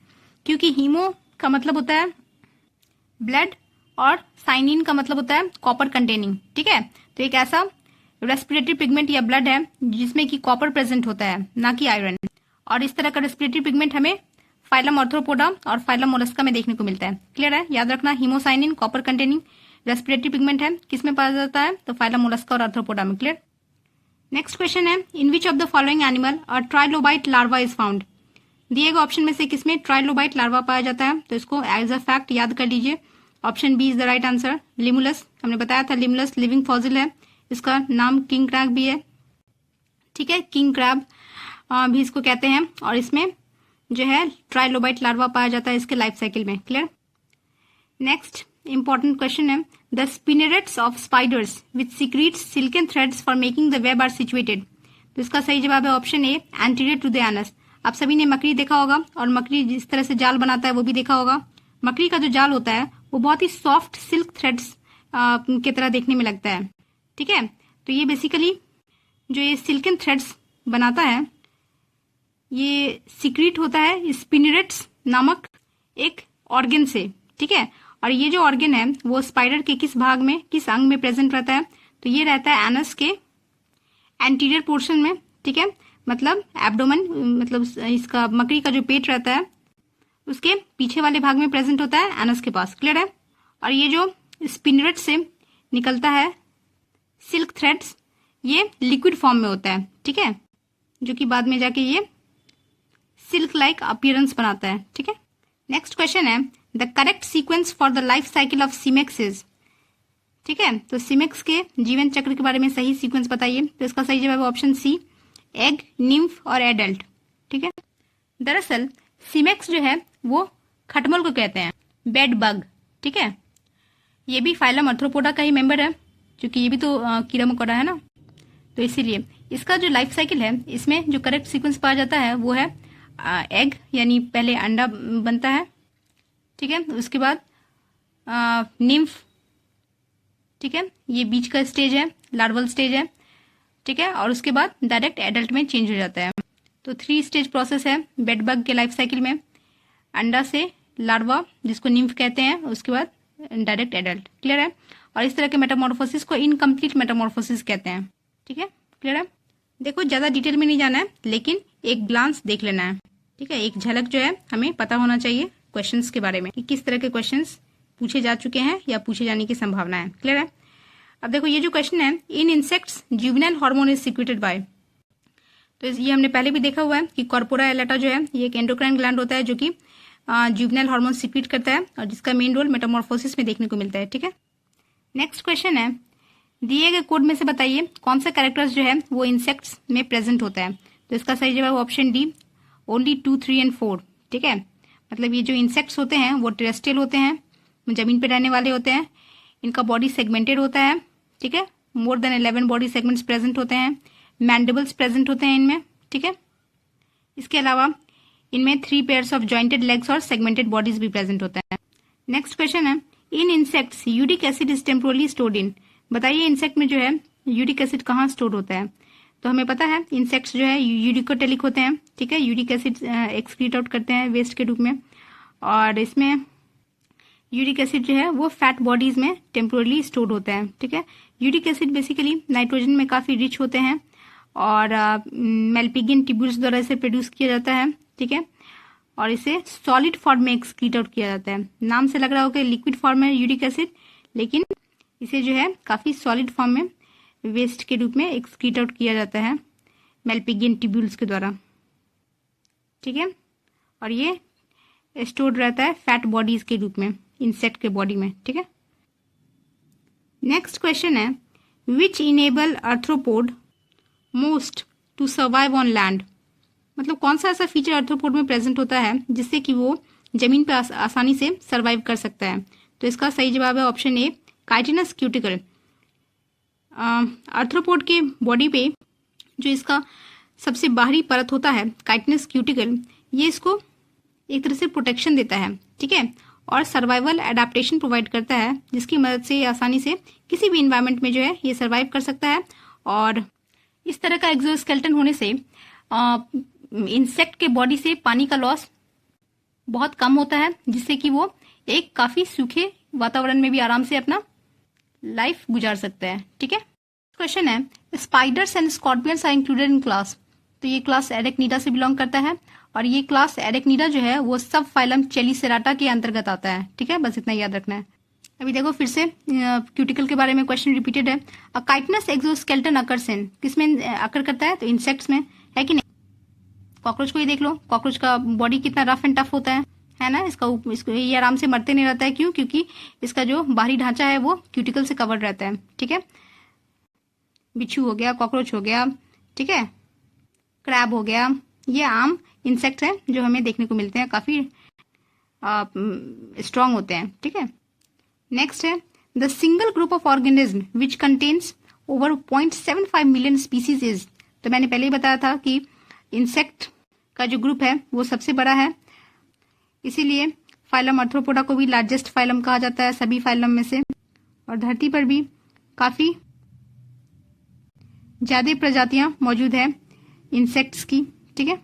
क्योंकि हीमो का मतलब होता है ब्लड और साइनिन का मतलब होता है कॉपर कंटेनिंग। ठीक है, तो एक ऐसा रेस्पिरेटरी पिगमेंट या ब्लड है जिसमें कि कॉपर प्रेजेंट होता है, ना कि आयरन। और इस तरह का रेस्पिरेटरी पिगमेंट हमें फाइलम आर्थ्रोपोडा और फाइलम मोलस्का में देखने को मिलता है। क्लियर है? याद रखना, haemocyanin copper containing respiratory pigment है, किसमें पाया जाता है? तो फाइलम मोलस्का और आर्थ्रोपोडा में। क्लियर। नेक्स्ट क्वेश्चन है in which of the following animal a trilobite larva is found. दिए गए ऑप्शन में से किसमें ट्राइलोबाइट लार्वा पाया जाता है? तो इसको एज अ फैक्ट याद कर लीजिए, option B is the right answer, limulus. हमने बताया था लिमुलस लिविंग फॉसिल है, इसका नाम किंग क्रैब भी है। ठीक है, किंग क्रैब भी इसको कहते हैं, और इसमें जो है ट्राइलोबाइट लार्वा पाया जाता है इसके लाइफ साइकिल में। क्लियर। नेक्स्ट इंपॉर्टेंट क्वेश्चन है the spinnerets of spiders which secretes silken threads for making the web are situated. तो इसका सही जवाब है option A, anterior to the anus. आप सभी ने मकड़ी देखा होगा, और मकड़ी जिस तरह से जाल बनाता है वो भी देखा होगा। मकड़ी का जो जाल होता है वो बहुत ही सॉफ्ट सिल्क थ्रेड्स की तरह देखने में लगता है। ठीक है, तो ये बेसिकली जो ये सिल्कन थ्रेड्स बनाता है ये सीक्रेट होता है स्पिनरेट्स नामक एक ऑर्गन से। ठीक है, और ये जो ऑर्गन है वो स्पाइडर के किस भाग में, किस अंग में प्रेजेंट रहता है? तो ये रहता है एनस के एंटीरियर पोर्शन में। ठीक है, मतलब एब्डोमेन, मतलब इसका मकड़ी का जो पेट रहता है उसके पीछे वाले भाग में प्रेजेंट होता है, एनस के पास। क्लियर है। और ये जो स्पिनरेट से निकलता है सिल्क थ्रेड्स, ये लिक्विड फॉर्म में होता है। ठीक है, जो कि बाद में जाके ये सिल्क लाइक अपीयरेंस बनाता है। ठीक है। नेक्स्ट क्वेश्चन है the correct sequence for the life cycle of Cimex is. ठीक है, तो सीमेक्स के जीवन चक्र के बारे में सही सीक्वेंस बताइए। तो इसका सही जवाब है ऑप्शन सी, एग, निम्फ और एडल्ट। ठीक है, दरअसल सीमेक्स जो है वो खटमल को कहते हैं, बेड बग। ठीक है, ये भी फाइलम आर्थ्रोपोडा का ही मेंबर है, क्योंकि ये भी तो कीड़ा मकोड़ा है ना, तो इसीलिए इसका जो लाइफ साइकिल है इसमें जो करेक्ट सीक्वेंस पाया जाता है वो है एग, यानी पहले अंडा बनता है। ठीक है, उसके बाद निम्फ। ठीक है, ये बीच का स्टेज है, लार्वल स्टेज है। ठीक है, और उसके बाद डायरेक्ट एडल्ट में चेंज हो जाता है। तो 3 स्टेज प्रोसेस है बेड बग के लाइफ साइकिल में, अंडा से लार्वा जिसको निम्फ कहते हैं, उसके बाद डायरेक्ट एडल्ट। क्लियर है। और इस तरह के मेटामॉर्फोसिस को इनकम्प्लीट मेटामॉर्फोसिस कहते हैं। ठीक है, क्लियर है। देखो ज्यादा डिटेल में नहीं जाना है, लेकिन एक ग्लांस देख लेना है। ठीक है, एक झलक जो है हमें पता होना चाहिए क्वेश्चंस के बारे में कि किस तरह के क्वेश्चंस पूछे जा चुके हैं या पूछे जाने की संभावना है। क्लियर है। अब देखो ये जो क्वेश्चन है in insects juvenile hormone is secreted by. तो ये हमने पहले भी देखा हुआ है कि कॉर्पोरा एलेटा जो है ये एक एंडोक्राइन ग्लैंड होता है जो कि जुवेनाइल हार्मोन सिक्रेट करता है, और जिसका मेन रोल मेटामॉर्फोसिस में देखने को मिलता है। ठीक है। नेक्स्ट क्वेश्चन है दिए गए कोड में से बताइए कौन सा कैरेक्टर्स जो है वो इंसेक्ट्स में प्रेजेंट होता है। तो इसका सही जवाब ऑप्शन डी, ओनली 2, 3 एंड 4। ठीक है, मतलब ये जो इंसेक्ट्स होते हैं वो टेरेस्ट्रियल होते हैं, जमीन पे रहने वाले होते हैं। इनका बॉडी सेगमेंटेड होता है। ठीक है, more than 11 body segments present होते हैं। मैंडिबल्स प्रेजेंट होते हैं इनमें। ठीक है, इसके अलावा इनमें 3 पेयर्स ऑफ जॉइंटेड लेग्स और सेगमेंटेड बॉडीज भी प्रेजेंट होता है। नेक्स्ट क्वेश्चन है, in insects uric acid is temporarily stored in. बताइए इंसेक्ट में जो है यूरिक एसिड कहाँ स्टोर होता है। तो हमें पता है इंसेक्ट्स जो है यूरिकोटेलिक होते हैं। ठीक है, यूरिक एसिड एक्सक्रीट आउट करते हैं वेस्ट के रूप में, और इसमें यूरिक एसिड जो है वो फैट बॉडीज में टेम्पोरली स्टोर होता है। ठीक है, यूरिक एसिड बेसिकली नाइट्रोजन में काफी रिच होते हैं और मेल्पिगियन ट्यूब्यूल्स द्वारा इसे प्रोड्यूस किया जाता है। ठीक है, और इसे सॉलिड फॉर्म में एक्सक्रीट आउट किया जाता है। नाम से लग रहा होगा लिक्विड फॉर्म में यूरिक एसिड, लेकिन इसे जो है काफी सॉलिड फॉर्म में वेस्ट के रूप में एक्सक्रीट आउट किया जाता है मेल्पिगियन ट्यूब्यूल्स के द्वारा। ठीक है, और ये स्टोर्ड रहता है फैट बॉडीज के रूप में इंसेक्ट के बॉडी में। ठीक है, नेक्स्ट क्वेश्चन है, which enable arthropod most to survive on land. मतलब कौन सा ऐसा फीचर आर्थ्रोपोड में प्रेजेंट होता है जिससे कि वो जमीन पे आसानी से सर्वाइव कर सकता है। तो इसका सही जवाब है ऑप्शन ए, काइटिनस क्यूटिकल। आर्थ्रोपोड के बॉडी पे जो इसका सबसे बाहरी परत होता है काइटिनस क्यूटिकल, ये इसको एक तरह से प्रोटेक्शन देता है। ठीक है, और सर्वाइवल एडेप्टेशन प्रोवाइड करता है, जिसकी मदद से ये आसानी से किसी भी इन्वायरमेंट में जो है ये सर्वाइव कर सकता है। और इस तरह का एक्सोस्केलेटन होने से इंसेक्ट के बॉडी से पानी का लॉस बहुत कम होता है, जिससे कि वो एक काफी सूखे वातावरण में भी आराम से अपना लाइफ गुजार सकता है। ठीक है, क्वेश्चन है, spiders and scorpions are included in class. तो ये क्लास एरेक्निडा से बिलोंग करता है, और ये क्लास एरेक्निडा जो है वो सब फाइलम चेलिसेराटा के अंतर्गत आता है। ठीक है, बस इतना याद रखना है। अभी देखो फिर से क्यूटिकल के बारे में क्वेश्चन रिपीटेड है। अ काइटिनस एक्सोस्केलेटन अकर्स इन, किसमें अकर करता है? तो इंसेक्ट्स में, है कि नहीं। कॉकरोच को ही देख लो, कॉकरोच का बॉडी कितना रफ एंड टफ होता है ना। इसको ये आराम से मरते नहीं रहता है। क्यों? क्योंकि इसका जो बाहरी ढांचा है वो क्यूटिकल से कवर्ड रहता है। ठीक है, बिच्छू हो गया, कॉकरोच हो गया, ठीक है, क्रैब हो गया, ये आम इंसेक्ट हैं जो हमें देखने को मिलते हैं, काफी स्ट्रांग होते हैं। ठीक है, नेक्स्ट है, the single group of organism which contains over 0.75 million species is. तो मैंने पहले ही बताया था कि इंसेक्ट का जो ग्रुप है वो सबसे बड़ा है, इसीलिए फाइलम आर्थ्रोपोडा को भी लार्जेस्ट फाइलम कहा जाता है सभी फाइलम में से, और धरती पर भी काफी ज्यादा प्रजातियां मौजूद है इंसेक्ट्स की। ठीक है,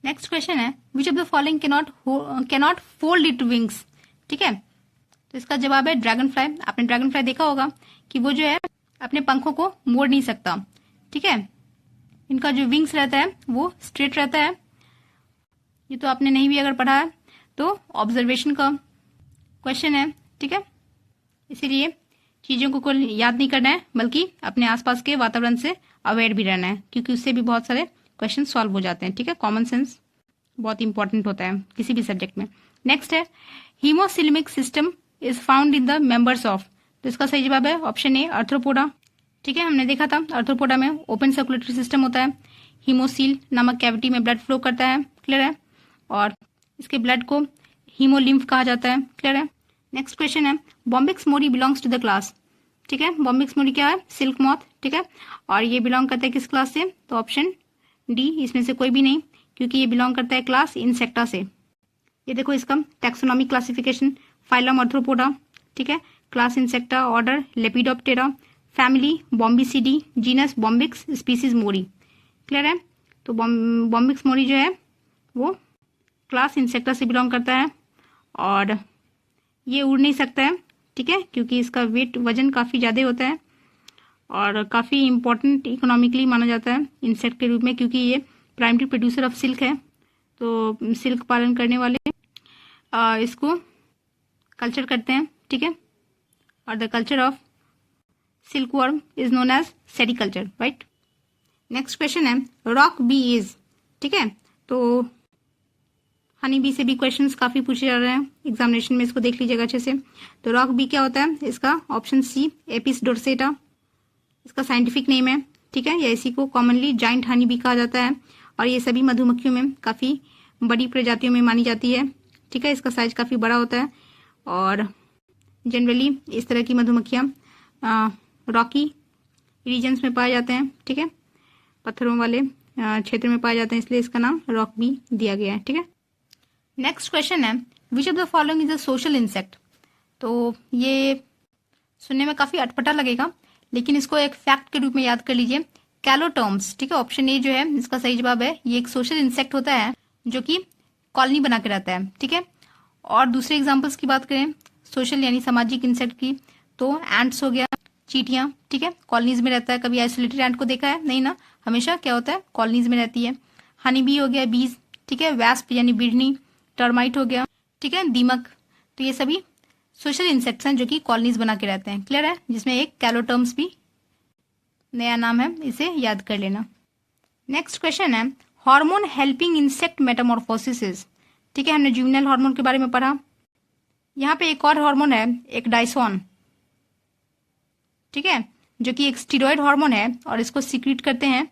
नेक्स्ट क्वेश्चन है, which of the following cannot fold it wings. ठीक है, तो इसका जवाब है ड्रैगन फ्लाई। आपने ड्रैगन फ्लाई देखा होगा कि वो जो है अपने पंखों को मोड़ नहीं सकता। ठीक है, इनका जो विंग्स रहता है वो स्ट्रेट रहता है। ये तो आपने नहीं भी अगर पढ़ा है तो ऑब्जर्वेशन का क्वेश्चन है। ठीक है, इसीलिए चीजों को कोई याद नहीं करना है, बल्कि अपने आसपास के वातावरण से अवेयर भी रहना है, क्योंकि उससे भी बहुत सारे क्वेश्चन सॉल्व हो जाते हैं। ठीक है, कॉमन सेंस बहुत इंपॉर्टेंट होता है किसी भी सब्जेक्ट में। नेक्स्ट है, haemocoelomic system is found in the members of. तो इसका सही जवाब है ऑप्शन ए, आर्थ्रोपोडा। ठीक है, हमने देखा था आर्थ्रोपोडा में ओपन सर्कुलेटरी सिस्टम होता है, हीमोसील नामक कैविटी में ब्लड फ्लो करता है। क्लियर है, और इसके ब्लड को हीमोलिम्फ कहा जाता है। क्लियर है, नेक्स्ट क्वेश्चन है, bombyx mori belongs to the class. ठीक है, बॉम्बिक्स मोरी क्या है? Silk moth. ठीक है, और ये बिलोंग करता है किस क्लास से? तो ऑप्शन डी, इसमें से कोई भी नहीं, क्योंकि ये बिलोंग करता है क्लास इंसेक्टा से। ये देखो इसका टैक्सोनॉमिक क्लासिफिकेशन, फाइलम आर्थ्रोपोडा। ठीक है, class Insecta, order Lepidoptera, family Bombycidae, genus Bombyx, species mori. Clear है, तो बॉम्बिक्स मोरी जो है वो क्लास इंसेक्टा से बिलोंग करता है, और ये उड़ नहीं सकता है। ठीक है, क्योंकि इसका वेट वजन काफी ज्यादा होता है, और काफी इंपॉर्टेंट इकोनॉमिकली माना जाता है इंसेक्ट के रूप में, क्योंकि ये प्राइमरी प्रोड्यूसर ऑफ सिल्क है। तो सिल्क पालन करने वाले इसको कल्चर करते हैं। ठीक है, और the culture of silk worm is known as sericulture. Right, next question है, रॉक बी इज। ठीक है, तो हनी बी से भी क्वेश्चंस काफी पूछे जा रहे हैं एग्जामिनेशन में, इसको देख लीजिएगा अच्छे से। तो रॉक बी क्या होता है? इसका ऑप्शन सी, एपिस डोर्सेटा। इसका साइंटिफिक नेम है, ठीक है। या इसी को कॉमनली जाइंट हनी भी कहा जाता है और ये सभी मधुमक्खियों में काफी बड़ी प्रजातियों में मानी जाती है, ठीक है। इसका साइज काफी बड़ा होता है और जनरली इस तरह की मधुमक्खियां रॉकी रीजन्स में पाए जाते हैं, ठीक है। पत्थरों वाले क्षेत्र में पाए जाते हैं, इसलिए इसका नाम रॉक बी दिया गया है, ठीक है। नेक्स्ट क्वेश्चन है which of the following is a social insect. तो ये सुनने में काफी अटपटा लगेगा, लेकिन इसको एक फैक्ट के रूप में याद कर लीजिए, कैलोटर्म्स, ठीक है। ऑप्शन ए जो है इसका सही जवाब है। ये एक सोशल इंसेक्ट होता है जो कि कॉलोनी बना के रहता है, ठीक है। और दूसरे एग्जाम्पल्स की बात करें सोशल यानी सामाजिक इंसेक्ट की, तो एंट्स हो गया, चींटियां, ठीक है, कॉलोनीज में रहता है। कभी आइसोलेटेड एंट को देखा है? नहीं ना, हमेशा क्या होता है, कॉलोनीज में रहती है। हनी बी हो गया, बीज, ठीक है। वैस्प यानी बिढ़नी, टर्माइट हो गया, ठीक है, दीमक। तो ये सभी सोशल इंसेक्ट्स हैं जो कि कॉलोनीज बना के रहते हैं, क्लियर है। जिसमें एक कैलोटर्म्स भी नया नाम है, इसे याद कर लेना। नेक्स्ट क्वेश्चन है हार्मोन हेल्पिंग इंसेक्ट मेटामॉर्फोसिस, ठीक है। हमने ज्यूवेनाइल हार्मोन के बारे में पढ़ा। यहाँ पे एक और हार्मोन है, एक डाइसोन, ठीक है, जो कि एक स्टीरॉयड हार्मोन है और इसको सीक्रेट करते हैं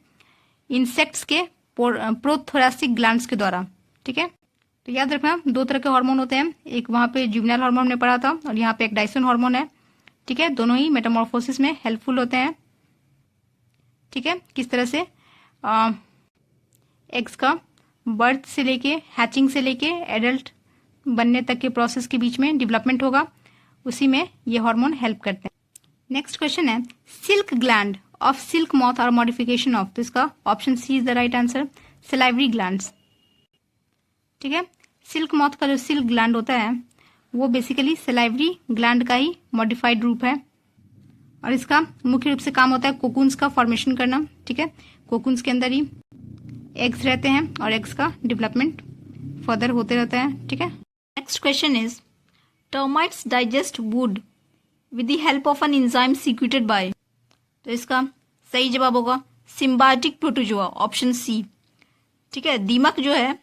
इंसेक्ट्स के प्रोथोरेसिक ग्लैंड्स के द्वारा, ठीक है। तो याद रखना दो तरह के हार्मोन होते हैं, एक वहां पे ज्यूवेनाइल हार्मोन ने पढ़ा था और यहाँ पे एक डाइसोन हार्मोन है, ठीक है। दोनों ही मेटामॉर्फोसिस में हेल्पफुल होते हैं, ठीक है। किस तरह से एग्स का बर्थ से लेके हैचिंग से लेके एडल्ट बनने तक के प्रोसेस के बीच में डेवलपमेंट होगा, उसी में ये हार्मोन हेल्प करते हैं। नेक्स्ट क्वेश्चन है silk gland of silk moth और मॉडिफिकेशन ऑफ। तो इसका option C is the right answer, salivary glands, ठीक है। सिल्क मॉथ का जो सिल्क ग्लैंड होता है वो बेसिकली सलाइवरी ग्लैंड का ही मॉडिफाइड रूप है और इसका मुख्य रूप से काम होता है कोकून्स का फॉर्मेशन करना, ठीक है। कोकून्स के अंदर ही एग्स रहते हैं और एग्स का डेवलपमेंट फर्दर होते रहता है, ठीक है। Next question is termites digest would with the help of an enzyme secreted by. तो इसका सही जवाब होगा सिम्बायोटिक प्रोटोजोआ, ऑप्शन सी, ठीक है। दीमक जो है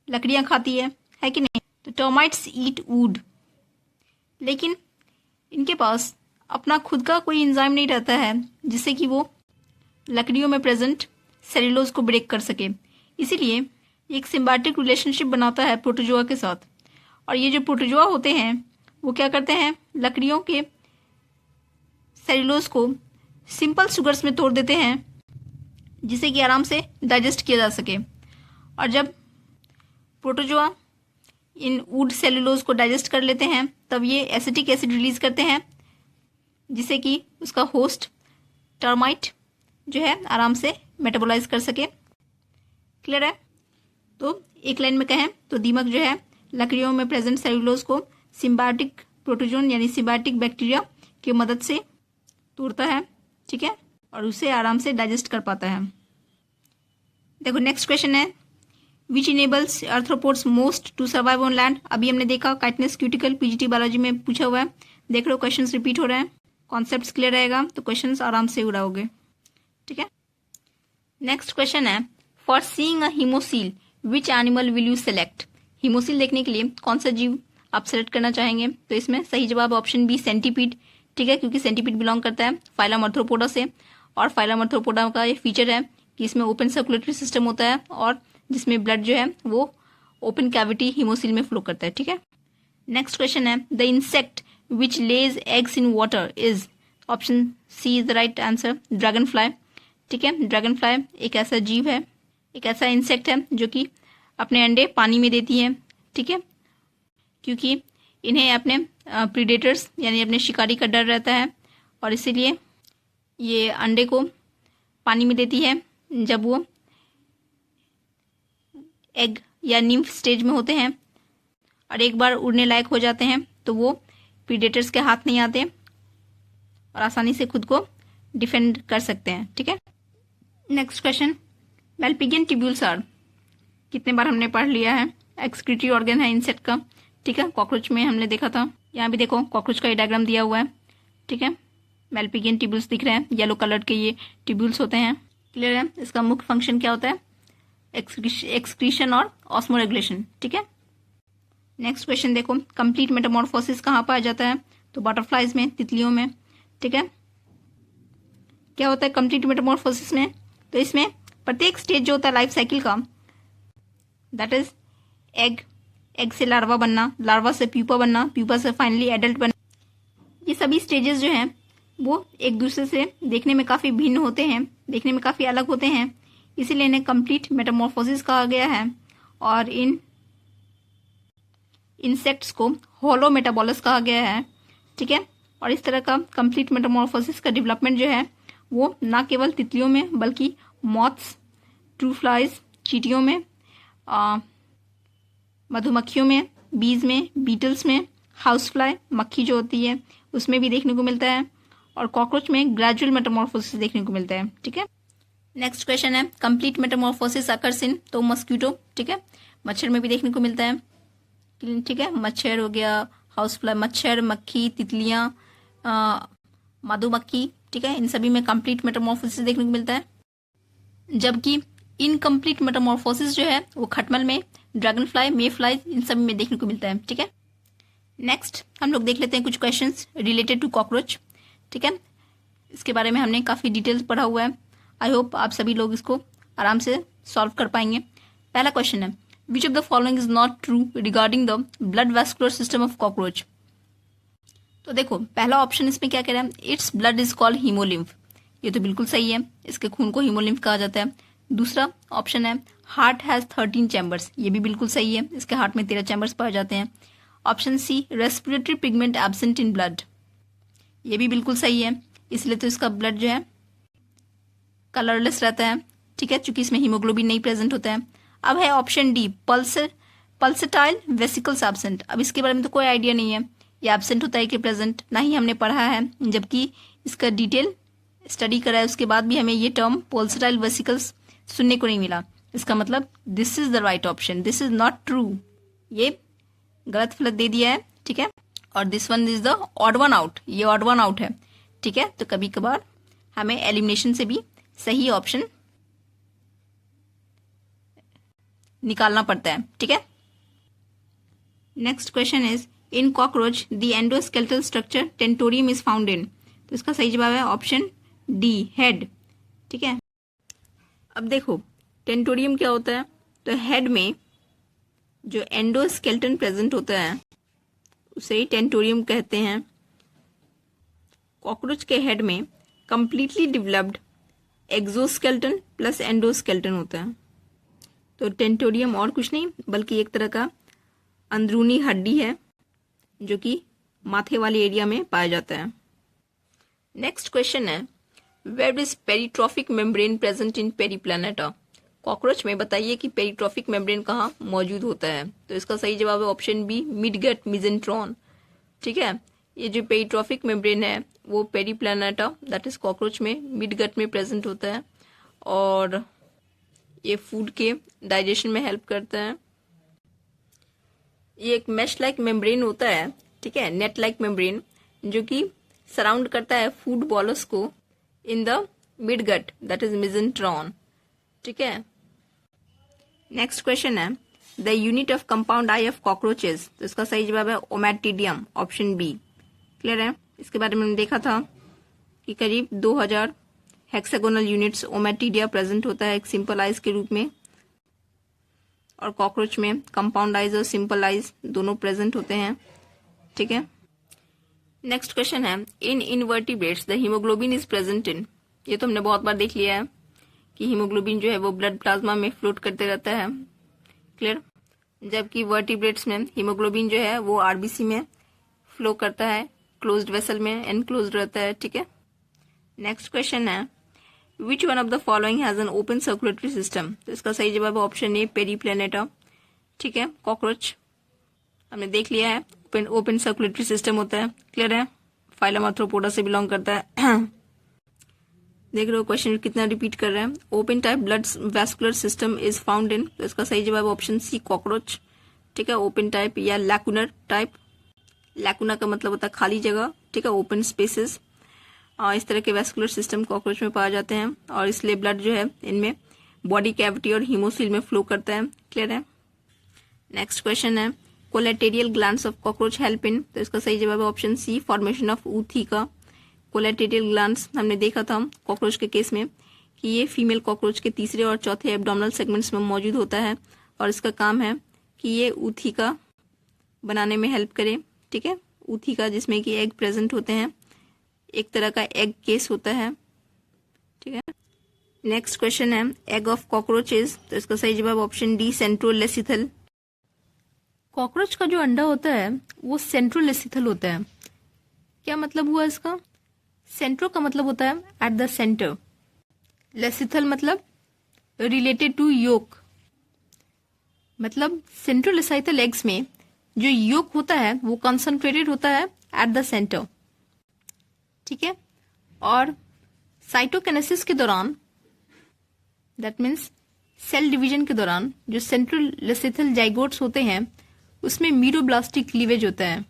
लकड़ियां खाती है कि नहीं? तो टर्माइट्स ईट वुड, लेकिन इनके पास अपना खुद का कोई एंजाइम नहीं रहता है जिससे कि वो लकड़ियों में प्रेजेंट सेलुलोज को ब्रेक कर सके। इसीलिए एक सिम्बायोटिक रिलेशनशिप बनाता है प्रोटोजोआ के साथ। और ये जो प्रोटोजोआ होते हैं वो क्या करते हैं, लकड़ियों के सेलुलोज को सिंपल शुगर्स में तोड़ देते हैं जिसे कि आराम से डाइजेस्ट किया जा सके। और जब प्रोटोजोआ इन वुड सेलुलोज को डाइजेस्ट कर लेते हैं तब ये एसिटिक एसिड रिलीज करते हैं जिससे कि उसका होस्ट टर्माइट जो है आराम से मेटाबोलाइज कर सके, क्लियर है। तो एक लाइन में कहें तो दीमक जो है लकड़ियों में प्रेजेंट सेलुलोज को सिम्बायोटिक प्रोटोजोन यानी सिम्बायोटिक बैक्टीरिया की मदद से तोड़ता है, ठीक है, और उसे आराम से डाइजेस्ट कर पाता है। देखो नेक्स्ट क्वेश्चन है which enables arthropods most to survive on land. अभी हमने देखा काइटनेस क्यूटिकल पीजीटी बायोलॉजी में पूछा हुआ है, देख रहे हो क्वेश्चंस रिपीट हो रहे हैं, कॉन्सेप्ट्स क्लियर रहेगा तो क्वेश्चंस आराम से उड़ाओगे, ठीक है। नेक्स्ट क्वेश्चन है for seeing a haemocoel which animal will you select. Haemocoel देखने के लिए कौन सा जीव आप सेलेक्ट करना चाहेंगे? तो इसमें सही जवाब ऑप्शन बी सेंटीपीड, ठीक है, क्योंकि सेंटीपीड बिलोंग करता है फाइलम आर्थ्रोपोडा से और फाइलम आर्थ्रोपोडा का ये फीचर है कि इसमें ओपन सर्कुलेटरी सिस्टम होता है और जिसमें ब्लड जो है वो ओपन कैविटी हीमोसील में फ्लो करता है, ठीक है। नेक्स्ट क्वेश्चन है the insect which lays eggs in water is, option C is the right answer, dragonfly, ठीक है। ड्रैगन फ्लाई एक ऐसा जीव है, एक ऐसा इंसेक्ट है जो कि अपने अंडे पानी में देती है, ठीक है, क्योंकि इन्हें अपने प्रीडेटर्स यानी अपने शिकारी का डर रहता है और इसीलिए ये अंडे को पानी में देती है। जब वो एग या निम्फ स्टेज में होते हैं और एक बार उड़ने लायक हो जाते हैं तो वो प्रीडेटर्स के हाथ नहीं आते और आसानी से खुद को डिफेंड कर सकते हैं, ठीक है। Next question Malpighian tubules are, कितने बार हमने पढ़ लिया है, एक्सक्रीटरी ऑर्गन है इंसेक्ट का, ठीक है। कॉकरोच में हमने देखा था, यहाँ भी देखो कॉकरोच का ये डायग्राम दिया हुआ है, ठीक है। मेलपिगियन ट्यूब्यूल्स दिख रहे हैं, येलो कलर के ये ट्यूब्यूल्स होते हैं, क्लियर है। इसका मुख्य फंक्शन क्या होता है, एक्सक्रीशन और ऑस्मोरेगुलेशन, ठीक है। नेक्स्ट क्वेश्चन देखो कंप्लीट मेटामॉर्फोसिस कहाँ पाया जाता है? तो बटरफ्लाइज में, तितलियों में, ठीक है। क्या होता है कंप्लीट मेटामॉर्फोसिस में? तो इसमें प्रत्येक स्टेज जो होता है लाइफ साइकिल का, दैट इज एग से लार्वा बनना, लार्वा से प्यूपा बनना, प्यूपा से फाइनली एडल्ट बनना, ये सभी स्टेजेस जो हैं वो एक दूसरे से देखने में काफ़ी भिन्न होते हैं, देखने में काफ़ी अलग होते हैं, इसीलिए इन्हें कंप्लीट मेटामॉर्फोसिस कहा गया है। और इन इंसेक्ट्स को होलो मेटाबॉलस कहा गया है, ठीक है। और इस तरह का कंप्लीट मेटामॉर्फोसिस का डेवलपमेंट जो है वो ना केवल तितलियों में बल्कि मॉथ्स, ट्रू फ्लाइज, चींटियों में, मधुमक्खियों में, बीज में, बीटल्स में, हाउस फ्लाई मक्खी जो होती है उसमें भी देखने को मिलता है, और कॉकरोच में ग्रेजुअल मेटामॉर्फोसिस देखने को मिलता है, ठीक है। नेक्स्ट क्वेश्चन है कंप्लीट मेटामॉर्फोसिस अकर्स इन, तो मस्क्यूटो, ठीक है, मच्छर में भी देखने को मिलता है, ठीक है। मच्छर हो गया, हाउस फ्लाई, मच्छर, मक्खी, तितलियां, मधुमक्खी, ठीक है, इन सभी में कंप्लीट मेटामॉर्फोसिस देखने को मिलता है। जबकि इनकम्प्लीट मेटामॉर्फोसिस जो है वो खटमल में, ड्रैगन फ्लाई, मे फ्लाई, इन सभी में देखने को मिलता है, ठीक है। नेक्स्ट हम लोग देख लेते हैं कुछ क्वेश्चंस रिलेटेड टू कॉकरोच, ठीक है। इसके बारे में हमने काफ़ी डिटेल्स पढ़ा हुआ है, आई होप आप सभी लोग इसको आराम से सॉल्व कर पाएंगे। पहला क्वेश्चन है which of the following is not true regarding the blood vascular system of cockroach. तो देखो पहला ऑप्शन इसमें क्या कह रहा है, its blood is called haemolymph, ये तो बिल्कुल सही है, इसके खून को हीमोलिम्फ कहा जाता है। दूसरा ऑप्शन है हार्ट हैज 13 चैम्बर्स, ये भी बिल्कुल सही है, इसके हार्ट में 13 चैम्बर्स पाए जाते हैं। Option C respiratory pigment absent in blood, ये भी बिल्कुल सही है, इसलिए तो इसका ब्लड जो है कलरलेस रहता है, ठीक है, चूंकि इसमें हीमोग्लोबिन नहीं प्रेजेंट होता है। अब है option D pulsatile vesicles absent, अब इसके बारे में तो कोई आइडिया नहीं है ये एब्सेंट होता है कि प्रेजेंट, ना ही हमने पढ़ा है, जबकि इसका डिटेल स्टडी करा है उसके बाद भी हमें ये टर्म पल्सेटाइल वेसिकल्स सुनने को नहीं मिला। इसका मतलब this is the right option, this is not true, ये गलत फलत दे दिया है, ठीक है। और this one is the odd one out, ये ऑड वन आउट है, ठीक है। तो कभी कभार हमें एलिमिनेशन से भी सही ऑप्शन निकालना पड़ता है, ठीक है। Next question is in cockroach the endoskeletal structure tentorium is found in, तो इसका सही जवाब है ऑप्शन डी हेड, ठीक है। अब देखो टेंटोरियम क्या होता है, तो हेड में जो एंडोस्केलेटन प्रेजेंट होता है उसे ही टेंटोरियम कहते हैं। कॉकरोच के हेड में completely developed exoskeleton plus endoskeleton होता है, तो टेंटोरियम और कुछ नहीं बल्कि एक तरह का अंदरूनी हड्डी है जो कि माथे वाले एरिया में पाया जाता है। नेक्स्ट क्वेश्चन है where is peritrophic membrane present in Periplaneta, cockroach में बताइए कि पेरिट्रॉफिक मेम्ब्रेन कहाँ मौजूद होता है, तो इसका सही जवाब है ऑप्शन बी मिडगट मिजेंट्रॉन, ठीक है। ये जो पेरिट्रॉफिक मेम्ब्रेन है वो पेरीप्लैनेटा दैट इज कॉकरोच में मिडगट में प्रेजेंट होता है, और ये फूड के डाइजेशन में हेल्प करता है। ये एक मैश लाइक मेम्ब्रेन होता है, ठीक है, नेट लाइक मेम्ब्रेन जो कि सराउंड करता है फूड बॉलस को in the midgut that is mesenteron, ठीक है। नेक्स्ट क्वेश्चन है the unit of compound eye of cockroaches, तो इसका सही जवाब है ओमेटिडियम, ऑप्शन बी, क्लियर है। इसके बारे में हमने देखा था कि करीब 2000 हेक्सागोनल यूनिट्स ओमेटिडिया प्रेजेंट होता है एक सिंपल आइज के रूप में, और कॉकरोच में कंपाउंड आइज और सिंपल आइज दोनों प्रेजेंट होते हैं, ठीक है। नेक्स्ट क्वेश्चन है in invertebrates the haemoglobin is present in, ये तो हमने बहुत बार देख लिया है कि हीमोग्लोबिन जो है वो ब्लड प्लाज्मा में फ्लोट करते रहता है, क्लियर, जबकि वर्टिब्रेट्स में हीमोग्लोबिन जो है वो आरबीसी में फ्लो करता है, क्लोज्ड वेसल में एनक्लोज्ड रहता है, ठीक है। नेक्स्ट क्वेश्चन है which one of the following has an open circulatory system, तो इसका सही जवाब है ऑप्शन ए पेरीप्लैनेटा, ठीक है। कॉकरोच हमने देख लिया है ओपन सर्कुलेटरी सिस्टम होता है, क्लियर है, फाइलम आर्थ्रोपोडा से बिलोंग करता है। देख रहे हो क्वेश्चन कितना रिपीट कर रहे हैं, open type blood vascular system is found in, तो इसका सही जवाब ऑप्शन सी कॉकरोच, ठीक है। ओपन टाइप या लैकुनर टाइप, लैकुना का मतलब होता है खाली जगह, ठीक है, ओपन स्पेसेस, इस तरह के वैस्कुलर सिस्टम कॉकरोच में पाए जाते हैं, और इसलिए ब्लड जो है इनमें बॉडी कैविटी और हीमोसील में फ्लो करता है, क्लियर है। नेक्स्ट क्वेश्चन है colleterial glands of cockroach help in, तो इसका सही जवाब है option C formation of ootheca का, कोलेटेटल ग्लैंड्स हमने देखा था कॉकरोच के केस में कि ये फीमेल कॉकरोच के तीसरे और चौथे एब्डोमिनल सेगमेंट्स में मौजूद होता है और इसका काम है कि ये ऊथिका बनाने में हेल्प करे। ठीक है, ऊथिका जिसमें कि एग प्रेजेंट होते हैं, एक तरह का एग केस होता है। ठीक है, नेक्स्ट क्वेश्चन है एग ऑफ कॉकरोचेस, तो इसका सही जवाब ऑप्शन डी सेंट्रोलेसिथल। कॉकरोच का जो अंडा होता है वो सेंट्रोलेसिथल होता है। क्या मतलब हुआ इसका? सेंट्रो का मतलब होता है एट द सेंटर, लेसिथल मतलब रिलेटेड टू योक, मतलब सेंट्रोलेसिथल एग्स में जो योक होता है वो कंसंट्रेटेड होता है एट द सेंटर। ठीक है, और साइटोकिनेसिस के दौरान, दैट मीन्स सेल डिवीजन के दौरान, जो सेंट्रोलेसिथल जाइगोट्स होते हैं उसमें मीरोब्लास्टिक क्लीवेज होता है।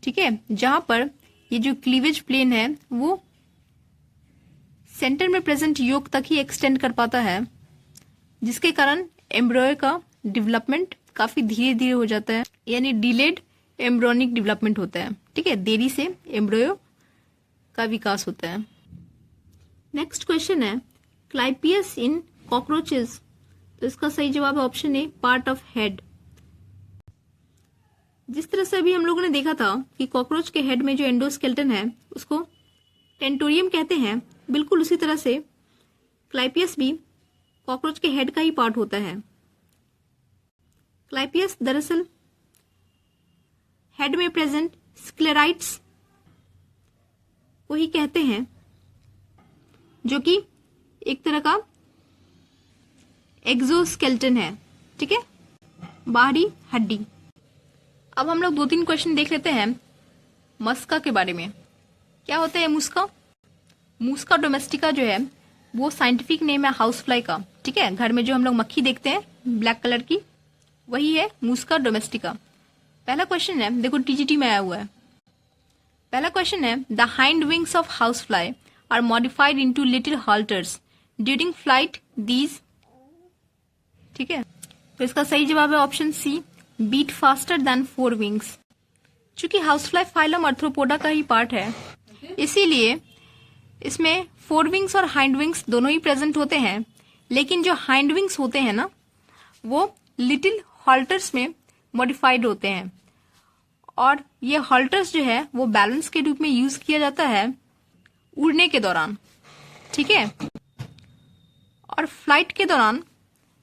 ठीक है, जहां पर ये जो क्लीवेज प्लेन है वो सेंटर में प्रेजेंट योक तक ही एक्सटेंड कर पाता है, जिसके कारण एम्ब्रॉय का डेवलपमेंट काफी धीरे धीरे हो जाता है, यानी डिलेड एम्ब्रॉनिक डेवलपमेंट होता है। ठीक है, देरी से एम्ब्रॉय का विकास होता है। नेक्स्ट क्वेश्चन है क्लाइपियस इन कॉकरोचेस, तो इसका सही जवाब है option A part of head. जिस तरह से अभी हम लोगों ने देखा था कि कॉकरोच के हेड में जो एंडोस्केलेटन है उसको टेंटोरियम कहते हैं, बिल्कुल उसी तरह से क्लाइपियस भी कॉकरोच के हेड का ही पार्ट होता है। क्लाइपियस दरअसल हेड में प्रेजेंट स्क्लेराइट्स को ही कहते हैं, जो कि एक तरह का एक्सोस्केलेटन है। ठीक है, बाहरी हड्डी। अब हम लोग 2-3 क्वेश्चन देख लेते हैं मस्का के बारे में। क्या होता है मुस्का? मुस्का डोमेस्टिका जो है वो साइंटिफिक नेम है हाउस फ्लाई का। ठीक है, घर में जो हम लोग मक्खी देखते हैं ब्लैक कलर की, वही है मुस्का डोमेस्टिका। पहला क्वेश्चन है, देखो टीजीटी में आया हुआ है। पहला क्वेश्चन है the hind wings of house fly are modified into little halteres during flight these. ठीक है, तो इसका सही जवाब है option C beat faster than 4 wings. चूंकि हाउस फ्लाई फाइलम आर्थ्रोपोडा का ही पार्ट है, इसीलिए इसमें 4 विंग्स और हाइंड विंग्स दोनों ही प्रेजेंट होते हैं, लेकिन जो हाइंड विंग्स होते हैं ना वो लिटिल हॉल्टर्स में मॉडिफाइड होते हैं, और ये हॉल्टर्स जो है वो बैलेंस के रूप में यूज किया जाता है उड़ने के दौरान। ठीक है, और फ्लाइट के दौरान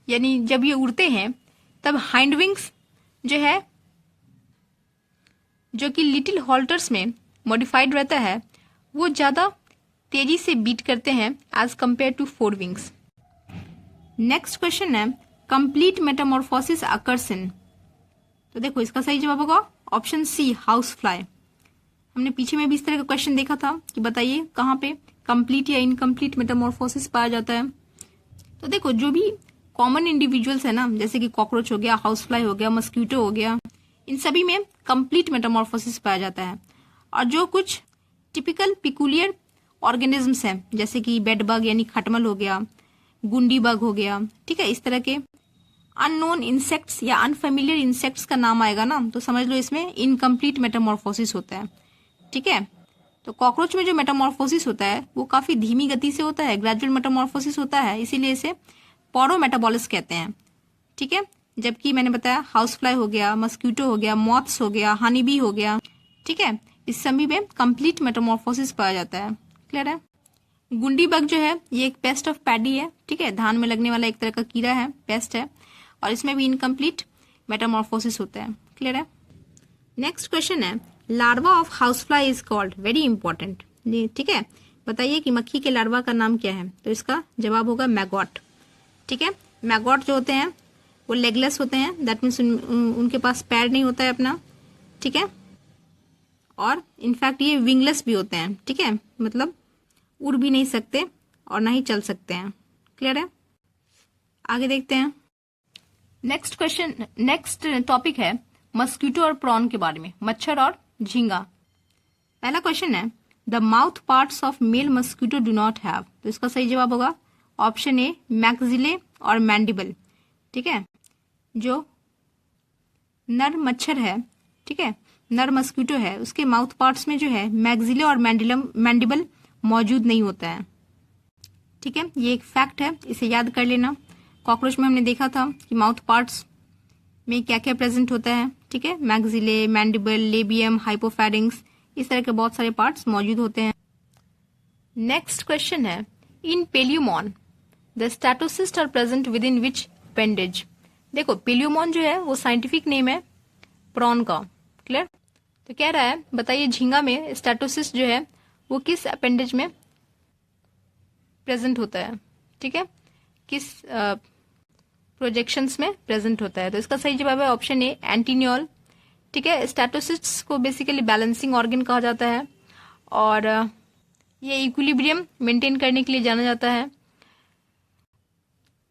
यानी जब ये उड़ते हैं तब हाइंड विंग्स जो है, जो कि लिटिल हॉल्टर्स में मॉडिफाइड रहता है, वो ज्यादा तेजी से बीट करते हैं as compare to 4 wings. Next question है कंप्लीट मेटामॉर्फोसिस अकर्स इन, तो देखो इसका सही जवाब होगा ऑप्शन सी हाउस फ्लाई। हमने पीछे में भी इस तरह का क्वेश्चन देखा था कि बताइए कहाँ पे कंप्लीट या इनकम्प्लीट मेटामॉर्फोसिस पाया जाता है। तो देखो जो भी कॉमन इंडिविजुअल्स है ना, जैसे कि कॉकरोच हो गया, हाउस फ्लाई हो गया, मस्क्यूटो हो गया, इन सभी में कंप्लीट मेटामॉर्फोसिस पाया जाता है। और जो कुछ टिपिकल पिकुलियर ऑर्गेनिजम्स हैं, जैसे कि बेड बग यानी खटमल हो गया, गुंडी बग हो गया, ठीक है, इस तरह के अननोन इंसेक्ट्स या अनफेमिलियर इंसेक्ट्स का नाम आएगा ना, तो समझ लो इसमें इनकम्प्लीट मेटामॉर्फोसिस होता है। ठीक है, तो कॉकरोच में जो मेटामॉर्फोसिस होता है वो काफी धीमी गति से होता है, ग्रेजुअल मेटामॉर्फोसिस होता है, इसीलिए इसे पोरोमेटाबॉलिस कहते हैं। ठीक है, जबकि मैंने बताया हाउस फ्लाई हो गया, मस्क्यूटो हो गया, मॉथ्स हो गया, हनी बी हो गया, ठीक है, इस सभी में कंप्लीट मेटामॉर्फोसिस पाया जाता है। क्लियर है? गुंडी बग जो है ये एक पेस्ट ऑफ पैडी है। ठीक है, धान में लगने वाला एक तरह का कीड़ा है, पेस्ट है, और इसमें भी इनकम्प्लीट मेटामॉर्फोसिस होता है। क्लियर है? नेक्स्ट क्वेश्चन है larva of house fly is called, very important. ठीक है, बताइए कि मक्खी के लार्वा का नाम क्या है, तो इसका जवाब होगा मैगॉट। ठीक है, मैगॉट जो होते हैं वो लेगलेस होते हैं, दैट मीन्स उनके पास पैर नहीं होता है अपना। ठीक है, और इनफैक्ट ये विंगलेस भी होते हैं। ठीक है, मतलब उड़ भी नहीं सकते और ना ही चल सकते हैं। क्लियर है? आगे देखते हैं। नेक्स्ट क्वेश्चन, नेक्स्ट टॉपिक है मस्क्यूटो और प्रॉन के बारे में, मच्छर और झींगा। पहला क्वेश्चन है the mouth parts of male mosquito do not have, तो इसका सही जवाब होगा ऑप्शन ए मैक्सिले और मैंडिबल। ठीक है, जो नर मच्छर है, ठीक है, नर मस्क्यूटो है उसके माउथ पार्ट्स में जो है मैग्जिला और मैंडिबल मौजूद नहीं होता है। ठीक है, ये एक फैक्ट है, इसे याद कर लेना। कॉकरोच में हमने देखा था कि माउथ पार्ट्स में क्या क्या प्रेजेंट होता है। ठीक है, मैग्जिले, मैंडिबल, लेबियम, हाइपोफैरिंग्स, इस तरह के बहुत सारे पार्ट्स मौजूद होते हैं। नेक्स्ट क्वेश्चन है, in Palaemon the statocyst are present within which विच अपेंडेज। देखो पेलियोमॉन जो है वो साइंटिफिक नेम है प्रॉन का। क्लियर? तो कह रहा है बताइए झींगा में स्टैटोसिस्ट जो है वो किस अपेंडेज में प्रेजेंट होता है। ठीक है, किस प्रोजेक्शंस में प्रेजेंट होता है। तो इसका सही जवाब है ऑप्शन ए एंटीन्यूल। ठीक है, स्टैटोसिस्ट्स को बेसिकली बैलेंसिंग ऑर्गन कहा जाता है और ये इक्विलिब्रियम मेंटेन करने के लिए जाना जाता है।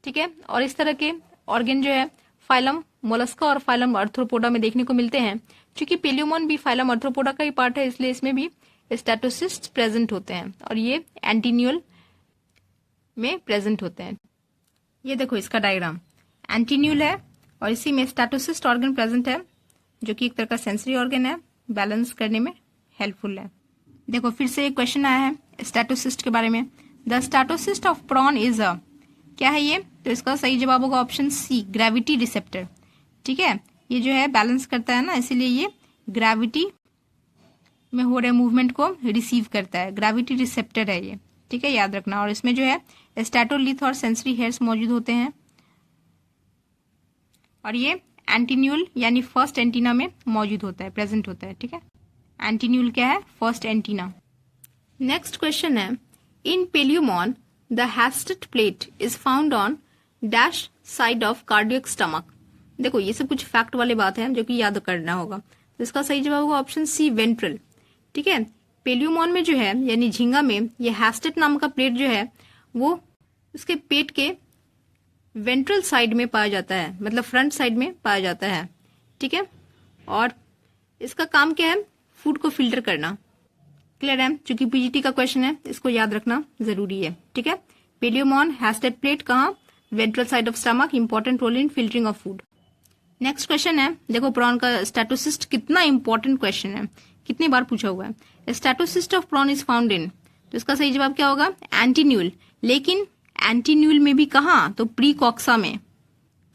ठीक है, और इस तरह के ऑर्गन जो है फाइलम मोलस्का और फाइलम आर्थ्रोपोडा में देखने को मिलते हैं। क्योंकि पेलियोमॉन भी फाइलम आर्थ्रोपोडा का ही पार्ट है इसलिए इसमें भी स्टैटोसिस्ट प्रेजेंट होते हैं और ये एंटीन्यूल में प्रेजेंट होते हैं। ये देखो इसका डायग्राम एंटीन्यूल है और इसी में स्टैटोसिस्ट ऑर्गन प्रेजेंट है जो कि एक तरह का सेंसरी ऑर्गन है, बैलेंस करने में हेल्पफुल है। देखो फिर से एक क्वेश्चन आया है स्टैटोसिस्ट के बारे में। The statocyst of prawn is a, क्या है ये? तो इसका सही जवाब होगा ऑप्शन सी ग्रेविटी रिसेप्टर। ठीक है, ये जो है बैलेंस करता है ना, इसीलिए ये ग्रेविटी में हो रहे मूवमेंट को रिसीव करता है, ग्रेविटी रिसेप्टर है ये। ठीक है, याद रखना। और इसमें जो है स्टैटोलिथ और सेंसरी हेयर्स मौजूद होते हैं और ये एंटीन्यूल यानी फर्स्ट एंटीना में मौजूद होता है, प्रेजेंट होता है। ठीक है, एंटीन्यूल क्या है? First antenna. नेक्स्ट क्वेश्चन है, in Palaemon the hastate plate is found on dash side of cardiac stomach. देखो ये सब कुछ फैक्ट वाले बात है जो कि याद करना होगा। तो इसका सही जवाब होगा ऑप्शन सी वेंट्रल। ठीक है, पेलियोमॉन में जो है यानी झींगा में ये हैस्टेट नाम का प्लेट जो है वो उसके पेट के वेंट्रल साइड में पाया जाता है, मतलब फ्रंट साइड में पाया जाता है। ठीक है, और इसका काम क्या है? फूड को फिल्टर करना। क्लियर है? चूंकि पीजीटी का क्वेश्चन है इसको याद रखना जरूरी है। ठीक है, पेलियोमॉन हैस्टेट प्लेट कहाँ? Ventral side of stomach, important role in filtering of food. Next question है, देखो प्रॉन का स्टैटोसिस्ट कितना इंपॉर्टेंट क्वेश्चन है, कितनी बार पूछा हुआ है। Statocyst of prawn is found in, तो इसका सही जवाब क्या होगा? एंटीन्यूल। लेकिन एंटीन्यूल में भी कहाँ? तो प्रीकॉक्सा में।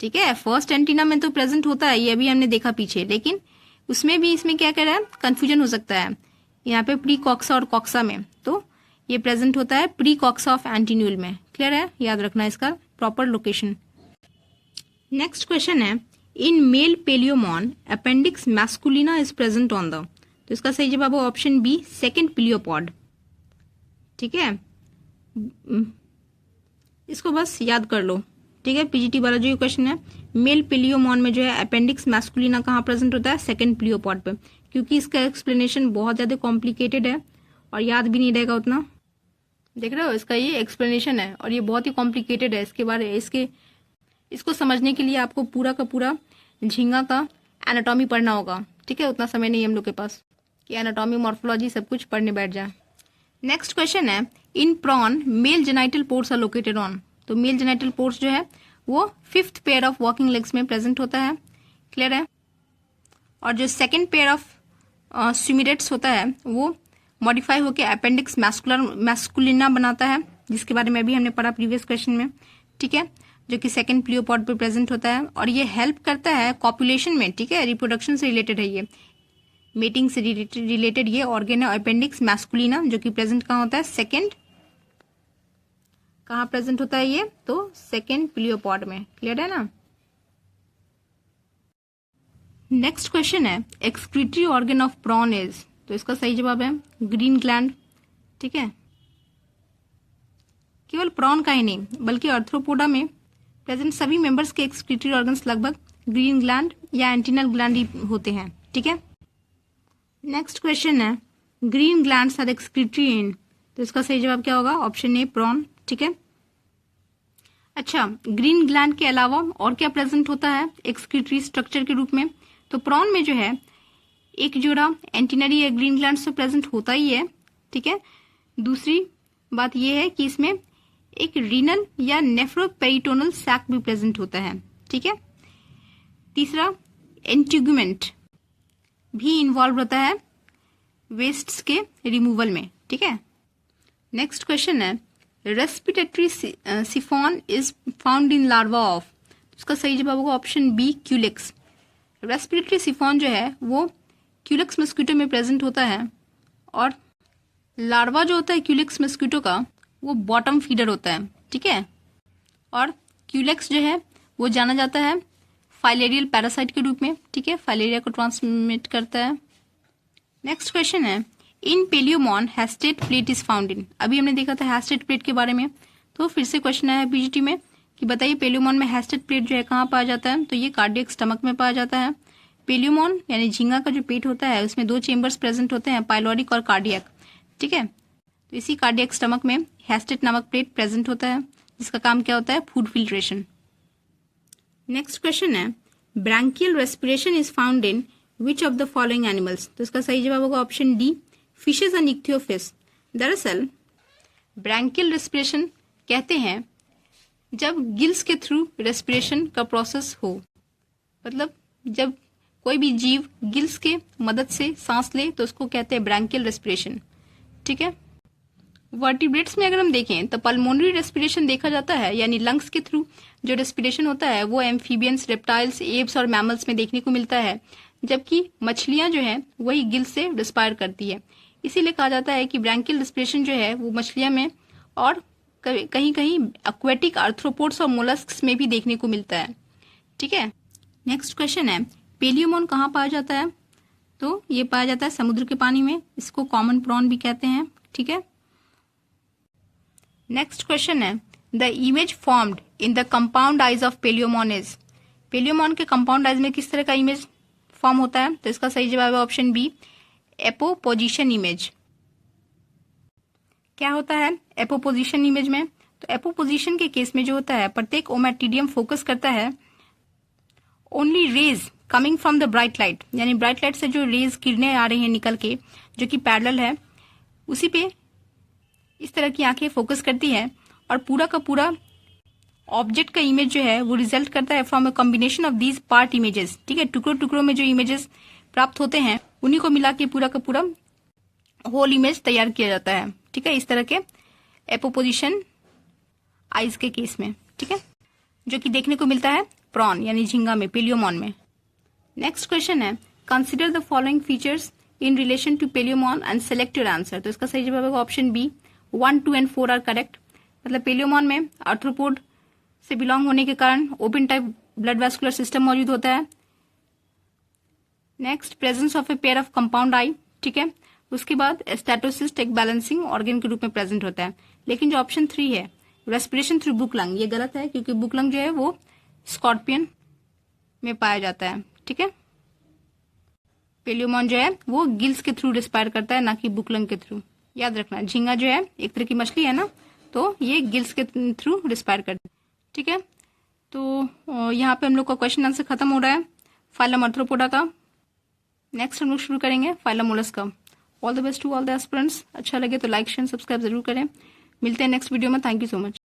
ठीक है, फर्स्ट एंटीना में तो प्रेजेंट होता है, ये अभी हमने देखा पीछे, लेकिन उसमें भी इसमें क्या कह रहा है? कंफ्यूजन हो सकता है यहाँ पे प्रीकॉक्सा और कॉक्सा में। तो ये प्रेजेंट होता है प्रीकॉक्सा ऑफ एंटीन्यूल में। क्लियर है? याद रखना इसका प्रॉपर लोकेशन। नेक्स्ट क्वेश्चन है, in male Palaemon appendix masculina is present on the, तो इसका सही जवाब है ऑप्शन बी सेकेंड पिलियोपॉड। ठीक है, इसको बस याद कर लो। ठीक है, पीजीटी वाला जो क्वेश्चन है, मेल पेलियोमॉन में जो है अपेंडिक्स मैस्कुलिना कहाँ प्रेजेंट होता है? सेकेंड पिलियोपॉड पे। क्योंकि इसका एक्सप्लेनेशन बहुत ज्यादा कॉम्प्लिकेटेड है और याद भी नहीं रहेगा उतना। देख रहे हो, इसका ये एक्सप्लेनेशन है और ये बहुत ही कॉम्प्लिकेटेड है। इसको समझने के लिए आपको पूरा का पूरा झींगा का एनाटॉमी पढ़ना होगा। ठीक है, उतना समय नहीं है हम लोग के पास कि एनाटॉमी मॉर्फोलॉजी सब कुछ पढ़ने बैठ जाए। नेक्स्ट क्वेश्चन है, in prawn male genital pores are located on, तो मेल जेनाइटल पोर्स जो है वो fifth pair of walking legs में प्रेजेंट होता है। क्लियर है? और जो सेकेंड पेयर ऑफ स्यूमिडेट्स होता है वो मॉडिफाई होकर अपेंडिक्स मैस्कुलिना बनाता है, जिसके बारे में अभी हमने पढ़ा प्रीवियस क्वेश्चन में। ठीक है, जो कि सेकेंड पिलियोपॉड पे प्रेजेंट होता है और ये हेल्प करता है कॉपुलेशन में। ठीक है, रिप्रोडक्शन से रिलेटेड है, ये मेटिंग से रिलेटेड ये ऑर्गन है अपेंडिक्स मैस्कुलिना, जो कि प्रेजेंट कहाँ होता है? सेकेंड, कहाँ प्रेजेंट होता है ये? तो सेकेंड पिलियोपॉड में। क्लियर है ना? नेक्स्ट क्वेश्चन है, excretory organ of prawn is, तो इसका सही जवाब है ग्रीन ग्लैंड। ठीक है, केवल प्रॉन का ही नहीं बल्कि आर्थ्रोपोडा में प्रेजेंट सभी मेंबर्स के एक्सक्रीटरी ऑर्गन्स लगभग ग्रीन ग्लैंड या एंटीनल ग्लैंड ही होते हैं। ठीक है, नेक्स्ट क्वेश्चन है, green glands are excretory in, तो इसका सही जवाब क्या होगा? Option A prawn. ठीक है, अच्छा ग्रीन ग्लैंड के अलावा और क्या प्रेजेंट होता है एक्सक्रीटरी स्ट्रक्चर के रूप में? तो प्रॉन में जो है एक जोड़ा एंटीनरी या ग्रीन ग्लैंड तो प्रेजेंट होता ही है। ठीक है, दूसरी बात यह है कि इसमें एक रीनल या नेफ्रोपेरिटोनल सैक भी प्रेजेंट होता है। ठीक है, तीसरा एंटीगुमेंट भी इन्वॉल्व रहता है वेस्ट्स के रिमूवल में, ठीक है। नेक्स्ट क्वेश्चन है respiratory siphon is found in larva of, उसका सही जवाब होगा option B Culex. Respiratory siphon जो है वो क्यूलेक्स मस्कीटो में प्रेजेंट होता है और लार्वा जो होता है क्यूलेक्स मस्कीटो का वो बॉटम फीडर होता है, ठीक है। और क्यूलेक्स जो है वो जाना जाता है फाइलेरियल पैरासाइट के रूप में, ठीक है, फाइलेरिया को ट्रांसमिट करता है। नेक्स्ट क्वेश्चन है in पेलियोमॉन hastate plate is found इन, अभी हमने देखा था हैस्टेट प्लेट के बारे में, तो फिर से क्वेश्चन आया है पीजीटी में कि बताइए पेलियोमॉन में हैस्टेट प्लेट जो है कहाँ पाया जाता है, तो ये कार्डियक स्टमक में पाया जाता है। पेलियोमॉन यानी झींगा का जो पेट होता है उसमें 2 चेम्बर्स प्रेजेंट होते हैं, पाइलोरिक और कार्डियक, ठीक है। तो इसी कार्डियक स्टमक में हैस्टेट नामक प्लेट प्रेजेंट होता है जिसका काम क्या होता है, फूड फिल्ट्रेशन। नेक्स्ट क्वेश्चन है branchial respiration is found in which of the following animals, तो इसका सही जवाब होगा ऑप्शन डी फिशेज एंड इक्थियोफिश। दरअसल ब्रैंकियल रेस्पिरेशन कहते हैं जब गिल्स के थ्रू रेस्पिरेशन का प्रोसेस हो, मतलब जब कोई भी जीव गिल्स के मदद से सांस ले तो उसको कहते हैं ब्रैंकियल रेस्पिरेशन, ठीक है। वर्टिब्रेट्स में अगर हम देखें तो पल्मोनरी रेस्पिरेशन देखा जाता है, यानी लंग्स के थ्रू जो रेस्पिरेशन होता है वो एम्फीबियंस, रेप्टाइल्स, एप्स और मैमल्स में देखने को मिलता है, जबकि मछलियां जो है वही गिल से रेस्पायर करती है। इसीलिए कहा जाता है कि ब्रैंकियल रेस्पिरेशन जो है वो मछलियां में और कहीं कहीं एक्वेटिक आर्थ्रोपोड्स और मोलस्क्स में भी देखने को मिलता है, ठीक है। नेक्स्ट क्वेश्चन है पेलियोमॉन कहाँ पाया जाता है, तो ये पाया जाता है समुद्र के पानी में, इसको कॉमन प्रॉन भी कहते हैं, ठीक है। नेक्स्ट क्वेश्चन है the image formed in the compound eyes of Palaemon is, Palaemon के कंपाउंड आइज में किस तरह का इमेज फॉर्म होता है, तो इसका सही जवाब है ऑप्शन बी एपोपोजिशन इमेज। क्या होता है एपोपोजिशन इमेज में, तो एपोपोजिशन के केस में जो होता है प्रत्येक ओमेटिडियम फोकस करता है only rays coming from the bright light, यानी ब्राइट लाइट से जो रेज किरणें आ रही हैं निकल के जो कि पैरेलल है उसी पे इस तरह की आंखें फोकस करती है और पूरा का पूरा ऑब्जेक्ट का इमेज जो है वो रिजल्ट करता है from a combination of these part images, ठीक है। टुकड़ों टुकड़ों में जो इमेजेस प्राप्त होते हैं उन्हीं को मिला के पूरा का पूरा होल इमेज तैयार किया जाता है, ठीक है, इस तरह के एपोपोजिशन आइज के केस में, ठीक है, जो कि देखने को मिलता है प्रॉन यानी झींगा में, पेलियोमॉन में। नेक्स्ट क्वेश्चन है consider the following features in relation to Palaemon and select your answer, तो इसका सही जवाब होगा option B 1, 2 and 4 are correct. मतलब पेलियोमॉन में आर्थ्रोपोड से बिलोंग होने के कारण open type blood vascular system मौजूद होता है। Next presence of a pair of compound eye, ठीक है। उसके बाद स्टेटोसिस्ट एक बैलेंसिंग ऑर्गन के रूप में प्रेजेंट होता है। लेकिन जो ऑप्शन 3 है रेस्पिरेशन थ्रू बुक लंग, ये गलत है क्योंकि बुक लंग जो है वो स्कॉर्पियन में पाया जाता है, ठीक है। पेलियोमॉन जो है वो गिल्स के थ्रू रेस्पायर करता है, ना कि बुक लंग के थ्रू। याद रखना झींगा जो है एक तरह की मछली है ना, तो ये गिल्स के थ्रू रिस्पायर करते हैं, ठीक है। तो यहाँ पे हम लोग का क्वेश्चन आंसर खत्म हो रहा है फाइलम आर्थ्रोपोडा का। नेक्स्ट हम लोग शुरू करेंगे फाइलम मोलस्क का। All the best to all the aspirants. अच्छा लगे तो लाइक शेयर सब्सक्राइब जरूर करें। मिलते हैं नेक्स्ट वीडियो में। Thank you so much.